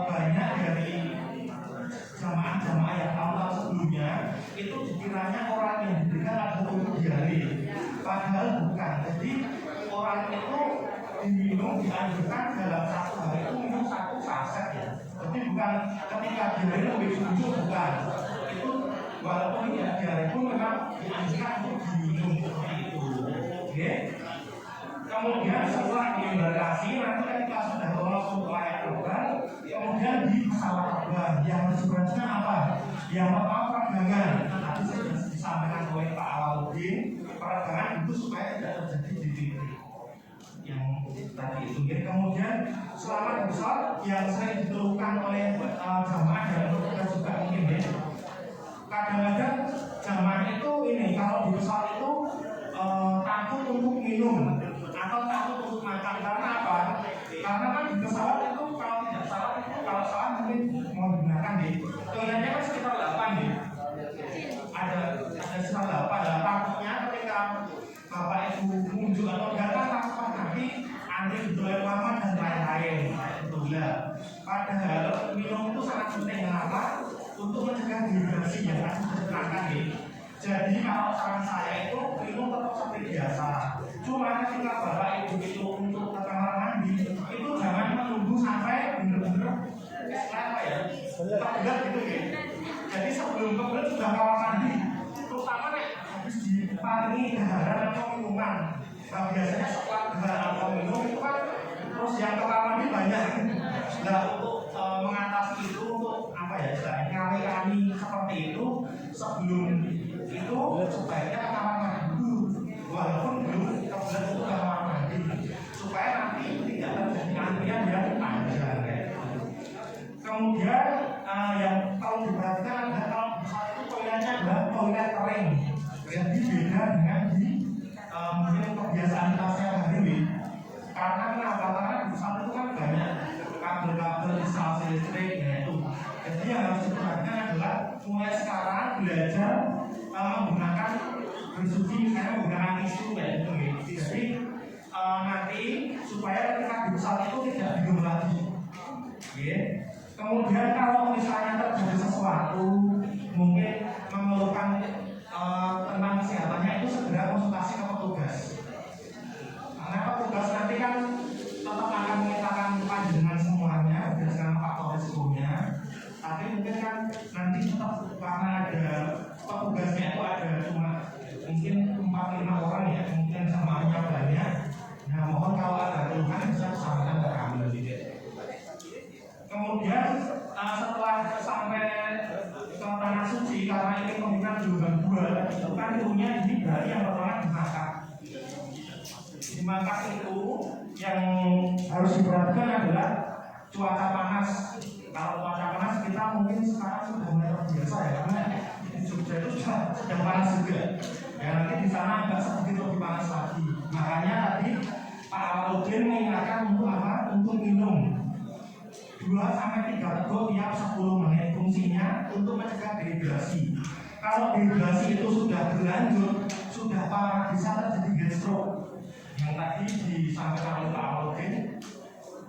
banyak dari jamaah-jamaah yang tahun-tahun sebelumnya itu dikiranya oralit yang diberikan adalah untuk diare, padahal bukan. Jadi oralit itu diminum dianjurkan dalam satu hari itu minum 1 saset ya. Jadi bukan ketika diare lebih tujuh, bukan. Itu walaupun tidak diare pun memang dianjurkan untuk diminum seperti itu. Oke. Kemudian setelah diembarkasi nanti ketika sudah lolos untuk layak terbang, kemudian di pesawat terbang yang sebenarnya apa? Yang pertama peregangan. Tadi sudah disampaikan oleh Pak Alauddin, peregangan itu supaya tidak terjadi di titik yang tadi itu. Kemudian selama di pesawat yang sering dikeluhkan oleh jamaah dan petugas juga mungkin ya. Kadang-kadang jamaah itu ini kalau di pesawat itu takut untuk minum atau takut untuk makan. Karena apa? Karena kan di pesawat itu kalau tidak salah itu kalau salah mungkin mau digunakan deh. Toiletnya kan sekitar 8 ya. Ada sekitar 8. Takutnya ketika bapak ibu muncul atau datang tanpa nanti antri di toilet lama dan lain-lain. Padahal minum itu sangat penting. Kenapa? Untuk mencegah dehidrasi yang akan diterangkan ya. Jadi kalau saran saya itu minum tetap seperti biasa. Cuma ketika bapak ibu itu untuk ke kamar mandi itu jangan menunggu sampai benar-benar apa ya kebelet gitu ya. Jadi sebelum kebelet sudah kamar mandi, terutama nih habis diparingi daharan atau minuman. Nah biasanya setelah daharan atau minum itu kan terus yang ke kamar mandi banyak. Nah untuk mengatasi itu untuk apa ya kami seperti itu sebelum itu sebaiknya ke kamar mandi dulu. Walaupun belum kebelet itu kamar mandi supaya nanti tidak terjadi antrian yang panjang. Kemudian yang perlu diperhatikan adalah kalau pesawat itu toiletnya adalah toilet kering. Jadi beda dengan di mungkin kebiasaan kita sehari-hari. Karena kenapa? Karena di pesawat itu kan banyak kabel-kabel instalasi listrik itu. Jadi yang harus diperhatikan adalah mulai sekarang belajar menggunakan bersuci misalnya menggunakan tisu kayak gitu. Jadi nanti supaya ketika di pesawat itu tidak bingung lagi. Kemudian kalau misalnya terjadi sesuatu mungkin mengeluhkan tentang kesehatannya itu segera konsultasi ke petugas. Karena petugas nanti kan tetap akan memintakan panjenengan semuanya berdasarkan faktor risikonya. Tapi mungkin kan nanti tetap karena ada petugasnya itu ada cuma mungkin 4-5 orang ya, mungkin semuanya banyak. Nah mohon kalau ada keluhan bisa disampaikan ke kami. Kemudian setelah sampai ke tanah suci karena ini pembukaan gelombang 2 itu kan ilmunya ini berarti yang pertama di Makkah itu yang harus diperhatikan adalah cuaca panas. Kalau cuaca panas kita mungkin sekarang sudah mulai terbiasa ya, karena di Jogja itu sedang panas juga. Ya nanti di sana agak sedikit lebih panas lagi. Makanya tadi Pak Awaludin mengingatkan untuk apa? Untuk minum 2-3 teguk tiap 10 menit, fungsinya untuk mencegah dehidrasi. Kalau dehidrasi itu sudah berlanjut, sudah parah, bisa terjadi heat stroke. Yang tadi disampaikan oleh Pak Awaludin,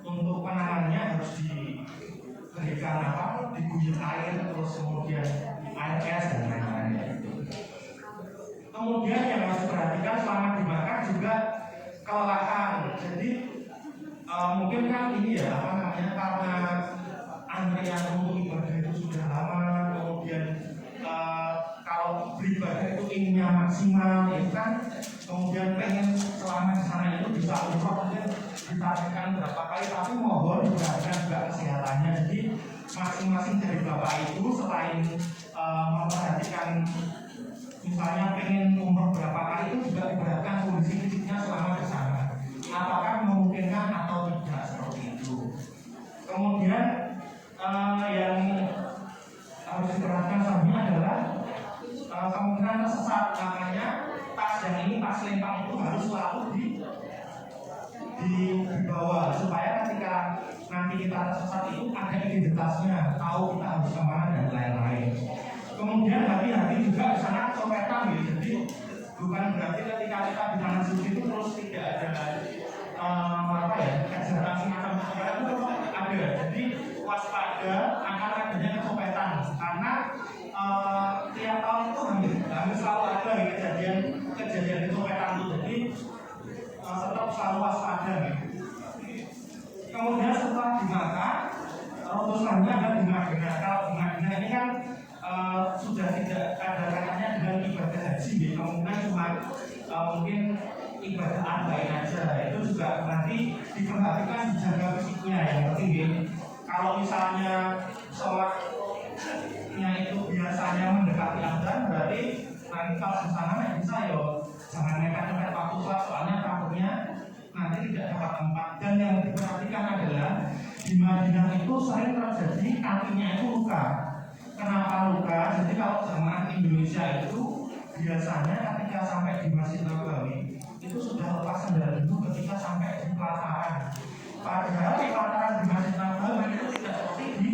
untuk penanganannya harus diberikan apa? Diguyur air, terus kemudian air es dan lain-lain. Kemudian yang harus diperhatikan selama dimakan juga kelelahan. Jadi mungkin kan ini ya apa namanya, karena antrian untuk ibadah itu sudah lama, kemudian kalau beribadah itu inginnya maksimal, itu kan kemudian pengen selama di sana itu bisa umroh, mungkin ditargetkan berapa kali, tapi mohon diperhatikan juga kesehatannya. Jadi masing-masing dari bapak itu selain memperhatikan misalnya pengen umroh berapa kali, itu juga diperhatikan kondisi fisiknya selama di sana, apakah memungkinkan atau tidak, seperti itu. Kemudian yang harus diperhatikan selanjutnya adalah kemungkinan tersesat. Makanya tas yang ini, tas lempang itu harus selalu dibawa supaya ketika nanti kita tersesat itu ada identitasnya, tahu kita harus kemana dan lain-lain. Kemudian hati-hati juga di sana kecopetan gitu. Jadi bukan berarti ketika kita di tanah suci itu terus tidak ada apa ya, kejahatan semacam kecopetan itu ada. Jadi waspada akan adanya kecopetan karena tiap tahun itu hampir selalu ada kejadian kecopetan itu. Jadi tetap selalu waspada gitu. Kemudian setelah dimakan, roti selanjutnya ada bunga gena. Kalau bunga gena ini kan sudah tidak ada kaitannya dengan ibadah haji, ya. Kemungkinan cuma mungkin ibadah arba'in aja. Itu juga nanti diperhatikan, dijaga fisiknya yang penting ya. Kalau misalnya sholatnya itu biasanya mendekati adzan, berarti nanti kalau di sana nggak bisa ya, jangan nekat-nekat waktu sholat, soalnya takutnya nanti tidak dapat tempat. Dan yang diperhatikan adalah di Madinah itu sering terjadi kakinya itu luka. Kenapa luka? Jadi kalau jemaah Indonesia itu biasanya ketika sampai di Masjid Nabawi itu sudah lepas sandal dulu ketika sampai di pelataran. Padahal pelataran di Masjid Nabawi itu tidak seperti di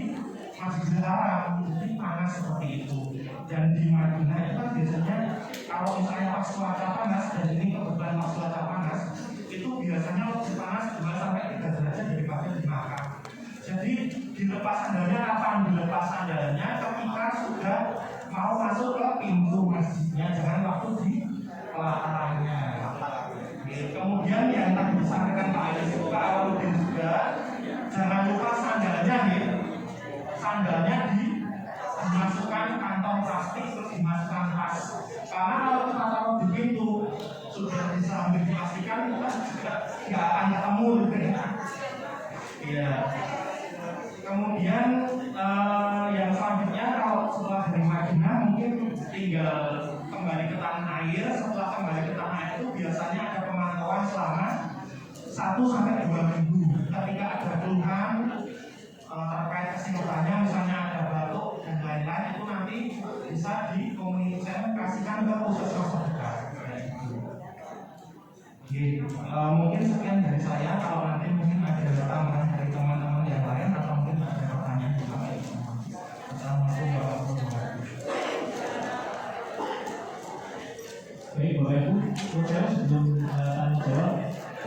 Masjidil Haram, jadi panas seperti itu. Dan di Madinah itu kan biasanya kalau misalnya pas cuaca panas, dan ini kebetulan pas cuaca panas, itu biasanya lebih panas 2-3 derajat daripada di Makkah. Jadi dilepas sandalnya kapan? Dilepas sandalnya ketika sudah mau masuk ke pintu masjidnya, jangan waktu di pelatarannya. Kemudian yang tadi disampaikan Pak Awaludin juga, jangan lupa sandalnya nih, sandalnya dimasukkan kantong plastik terus dimasukkan tas. Karena kalau kita taruh di pintu sudah bisa hampir dipastikan kita juga nggak akan ketemu gitu ya. Iya. Kemudian yang selanjutnya kalau setelah dari Madinah mungkin tinggal kembali ke tanah air. Setelah kembali ke tanah air itu biasanya ada pemantauan selama 1-2 minggu. Ketika ada keluhan terkait kesehatannya, misalnya ada batuk dan lain-lain, itu nanti bisa dikomunikasikan ke puskesmas terdekat. Mungkin sekian dari saya. Kalau nanti mungkin ada tambahan dari teman-teman yang lain atau mungkin ada pertanyaan juga. Assalamualaikum warahmatullahi wabarakatuh. Baik Bapak Ibu, saya sebelum tanya jawab,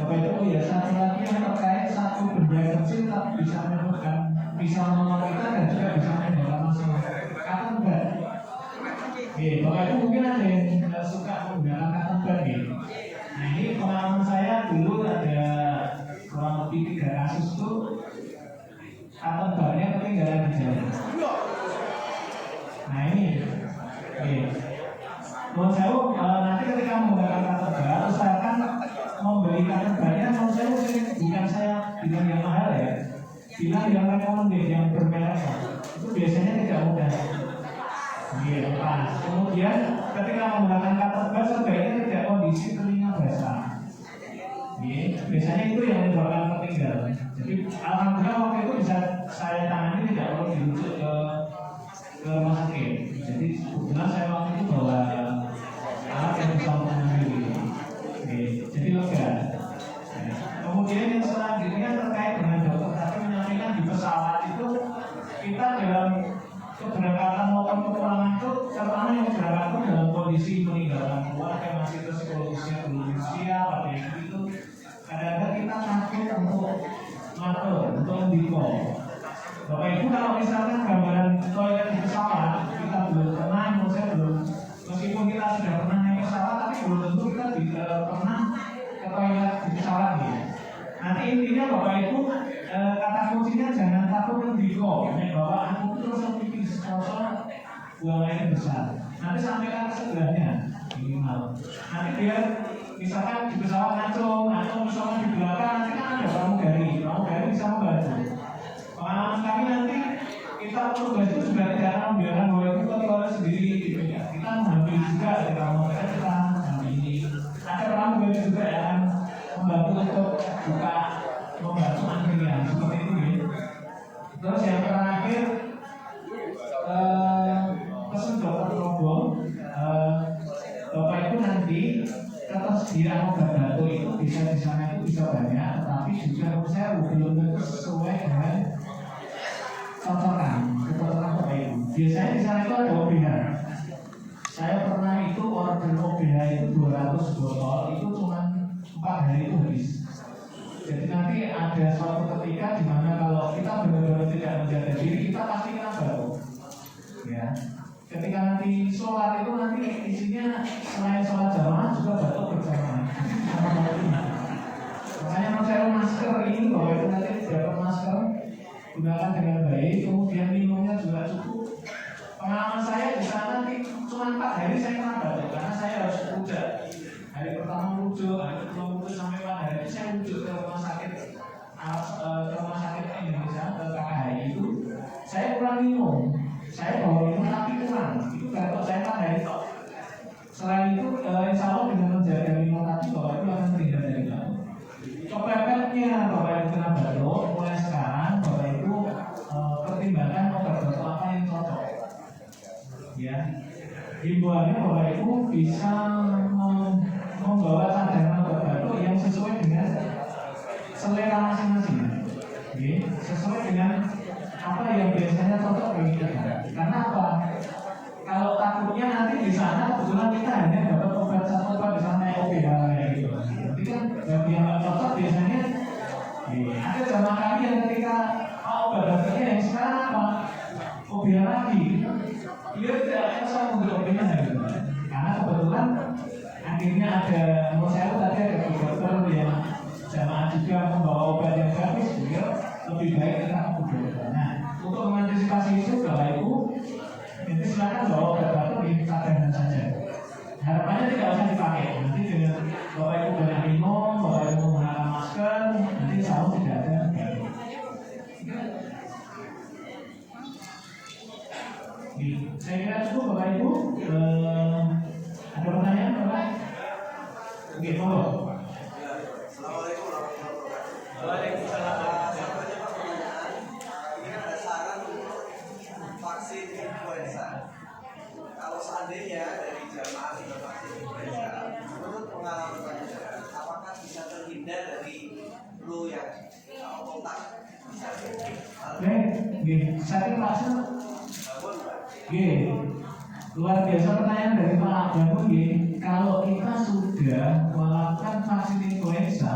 Bapak Ibu ya satu lagi yang terkait satu benda kecil tapi bisa menolong kita dan juga bisa menimbulkan masalah. Cotton bud. Bapak Ibu mungkin ada yang suka menggunakan cotton bud gitu. Nah ini pengalaman saya dulu ada kurang lebih 3 kasus tuh cotton budnya ketinggalan di jalan. Nah ini, menurut saya nanti ketika menggunakan cotton bud, usahakan membeli cotton budnya. Menurut saya bukan saya bilang yang mahal ya, bilang yang recommended, yang bermerek itu biasanya tidak mudah. Pas. Kemudian ketika menggunakan cotton bud sebaiknya tidak kondisi telinga basah. Biasanya itu yang menyebabkan ketika meninggal. Jadi alhamdulillah waktu itu bisa saya tangani, tidak perlu dirujuk ke rumah sakit. Jadi kebetulan saya waktu itu bawa alat yang bisa menangani. Jadi lega. Kemudian yang selanjutnya terkait dengan dokter tadi menyampaikan di pesawat itu kita dalam keberangkatan maupun kepulangan itu terutama yang berangkat itu dalam kondisi meninggalkan keluarga masih psikologisnya belum siap pada itu kadang-kadang kita takut untuk ngatur, untuk mendiko. Bapak Ibu kalau misalkan gambaran toilet di pesawat kita belum pernah, menurut saya belum, meskipun kita sudah pernah naik pesawat tapi belum tentu kita pernah ke toilet di pesawat ya. Nanti intinya Bapak Ibu kata kuncinya jangan takut mendiko. Bapak aku terus pipis kosong buang air besar. Nanti sampaikan kesegarannya minimal. Nanti biar misalkan di pesawat ngacung atau misalkan di belakang nanti kan ada pramugari bisa membantu. Pengalaman kami nanti kita tugas itu juga tidak akan membiarkan bahwa itu toilet sendiri gitu ya. Kita mengambil juga dari pramugari kita ini. Ada pramugari juga yang membantu untuk buka membantu antrian seperti itu ya. Terus yang terakhir pesan dokter Robong, Bapak itu nanti ketersediaan obat batuk itu bisa di sana itu bisa banyak, tetapi juga menurut saya belum tentu sesuai dengan cocokan Bapak Ibu. Biasanya di sana itu ada OBH. Saya pernah itu order OBH itu 200 botol itu cuma 4 hari itu habis. Jadi nanti ada suatu ketika di mana kalau kita benar-benar tidak menjaga diri, kita pasti kena batuk. Ya. Ketika nanti sholat itu nanti isinya selain sholat jamaah juga batuk berjamaah. Makanya menurut saya masker ini bahwa itu nanti dapat masker gunakan dengan baik, kemudian minumnya juga cukup. Pengalaman saya di sana nanti cuma 4 hari saya kena batuk karena saya harus rujuk. Hari pertama rujuk, hari kedua rujuk sampai 4 hari itu saya rujuk ke rumah sakit Indonesia ke KKHI itu. Saya kurang minum. Saya bawa minum tapi kurang. Itu batuk saya 4 hari tok. Selain itu, insya Allah dengan menjaga minum tadi bahwa itu akan terhindar dari batuk. Kepepetnya Bapak Ibu kena batuk, mulai sekarang Bapak Ibu pertimbangkan obat batuk apa yang cocok. Ya, himbauannya Bapak Ibu bisa membawa cadangan obat batuk yang sesuai dengan selera masing-masing. Sesuai dengan apa yang biasanya cocok bagi kita. Karena apa? Kalau takutnya nanti di sana kebetulan kita hanya dapat obat satu obat di sana OBH gitu. Jadi kan bagi yang nggak cocok biasanya ada jamaah kami yang ketika obat batuknya yang sekarang apa? OBH lagi. Dia tidak cocok untuk OBH gitu. Karena kebetulan akhirnya ada menurut saya tadi ada dokter yang jamaah juga membawa obat yang bagus, beliau lebih baik kita membuat. Nah, untuk mengantisipasi itu Bapak Ibu, ini silakan bawa obat batuk di cadangan saja. Harapannya tidak usah dipakai. Nanti dengan Bapak Ibu banyak minum, Bapak Ibu menggunakan masker, nanti insya Allah tidak ada batuk. Saya kira cukup Bapak Ibu. Ada pertanyaan Bapak? Oke, monggo. Assalamualaikum warahmatullahi wabarakatuh. Waalaikumsalam. Ini kan ada saran untuk vaksin influenza. Kalau seandainya dari jamaah sudah vaksin influenza, menurut pengalaman Anda, apakah bisa terhindar dari flu yang kontak? Oke, saya vaksin. Luar biasa pertanyaan dari Pak Abang. Kalau kita sudah melakukan vaksin influenza,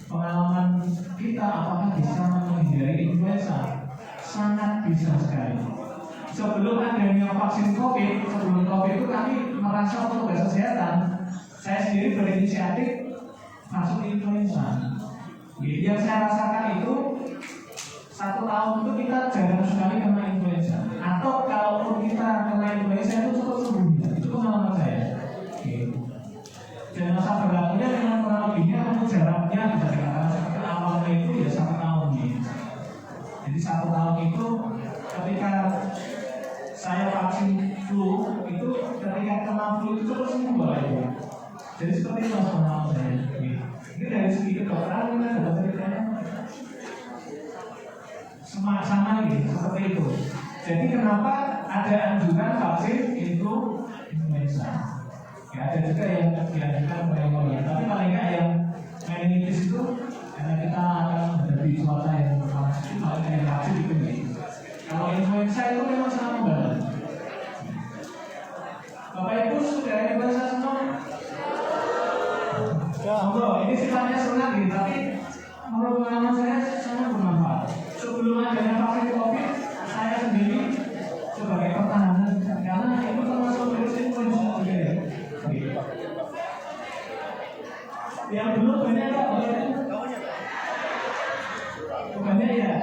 pengalaman kita apakah bisa menghindari influenza? Sangat bisa sekali. Sebelum adanya vaksin COVID, sebelum COVID itu kami merasa petugas kesehatan, saya sendiri berinisiatif vaksin influenza. Yang saya rasakan itu 1 tahun itu kita jarang sekali kena influenza. Atau kalaupun kita kena influenza itu cukup sembuh. Itu pengalaman saya. Dan masa berlakunya dengan kurang lebihnya jaraknya bisa dikatakan seperti awalnya itu ya 1 tahun gitu. Jadi 1 tahun itu ketika saya vaksin flu itu ketika kena flu itu cukup sembuh Bapak Ibu. Jadi seperti itu mas pengalaman saya. Ini dari segi kedokteran kita dapat ceritanya sama gitu, seperti itu. Jadi kenapa ada anjuran vaksin influenza? Ya ada juga yang dianjurkan pneumonia, tapi paling nggak yang meningitis itu karena kita akan menghadapi cuaca yang panas itu paling nggak yang vaksin itu gitu. Kalau influenza itu memang sangat membantu. Bapak Ibu sudah influenza semua? Monggo, ini sifatnya sunat gitu, tapi menurut pengalaman saya sangat bermanfaat. Sebelum adanya vaksin COVID, saya sendiri sebagai pertahanan karena itu termasuk virus influenza juga ya. Yang dulu banyak ya, banyak ya.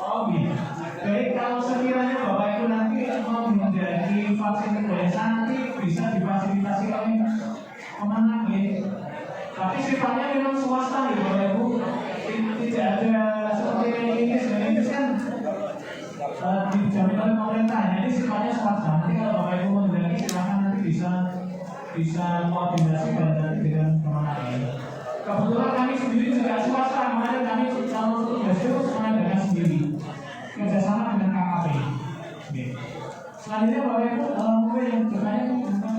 Oh gitu. Baik, kalau sekiranya Bapak Ibu nanti mau menjadi vaksin influenza nanti bisa difasilitasi oleh kemana gitu. Tapi sifatnya memang swasta gitu Bapak Ibu. Tidak ada seperti ini sebenarnya kan dijamin oleh pemerintah. Jadi sifatnya swasta. Nanti kalau Bapak Ibu menjadi silakan nanti bisa koordinasi dan dengan kemana gitu. Kebetulan kami sendiri juga swasta, makanya kami selama tugas itu mengadakan sendiri kerjasama dengan KKP. Selanjutnya Bapak Ibu mungkin yang bertanya tentang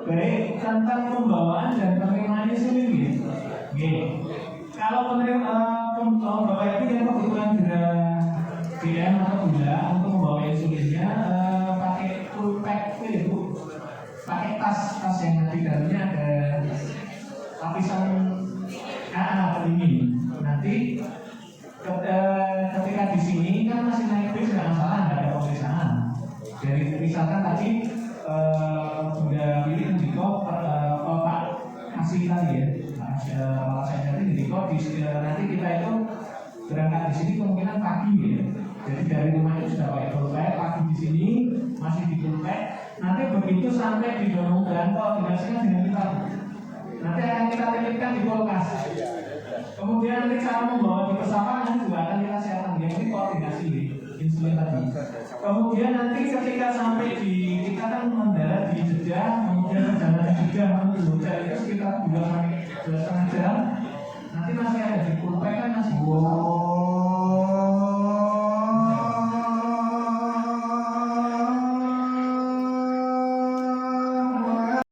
baik tentang pembawaan dan penerimaannya sendiri. Kalau Bapak Ibu yang kebetulan sudah DM atau gula untuk membawa insulinnya pakai full pack itu, pakai tas yang nanti dalamnya ada lapisan pendingin. Nanti ketika di sini kan masih naik bis nggak masalah, nggak ada pemeriksaan. Jadi misalkan tadi sudah pilih di Pak kasih tadi ya, malah saya tadi di nanti kita itu berangkat di sini kemungkinan pagi ya. Jadi dari rumah itu sudah pakai full pack, pagi di sini masih di full pack. Nanti begitu sampai di Gunung dan koordinasinya dengan kita. Nanti akan kita titipkan di kulkas. Kemudian nanti cara membawa di pesawat nanti juga akan kita siapkan. Ini koordinasi insulin tadi. Kemudian nanti ketika sampai di kita kan mendarat di Jeddah, kemudian perjalanan Jeddah menuju hotel itu sekitar 2,5 jam. Nanti masih ada di full pack kan masih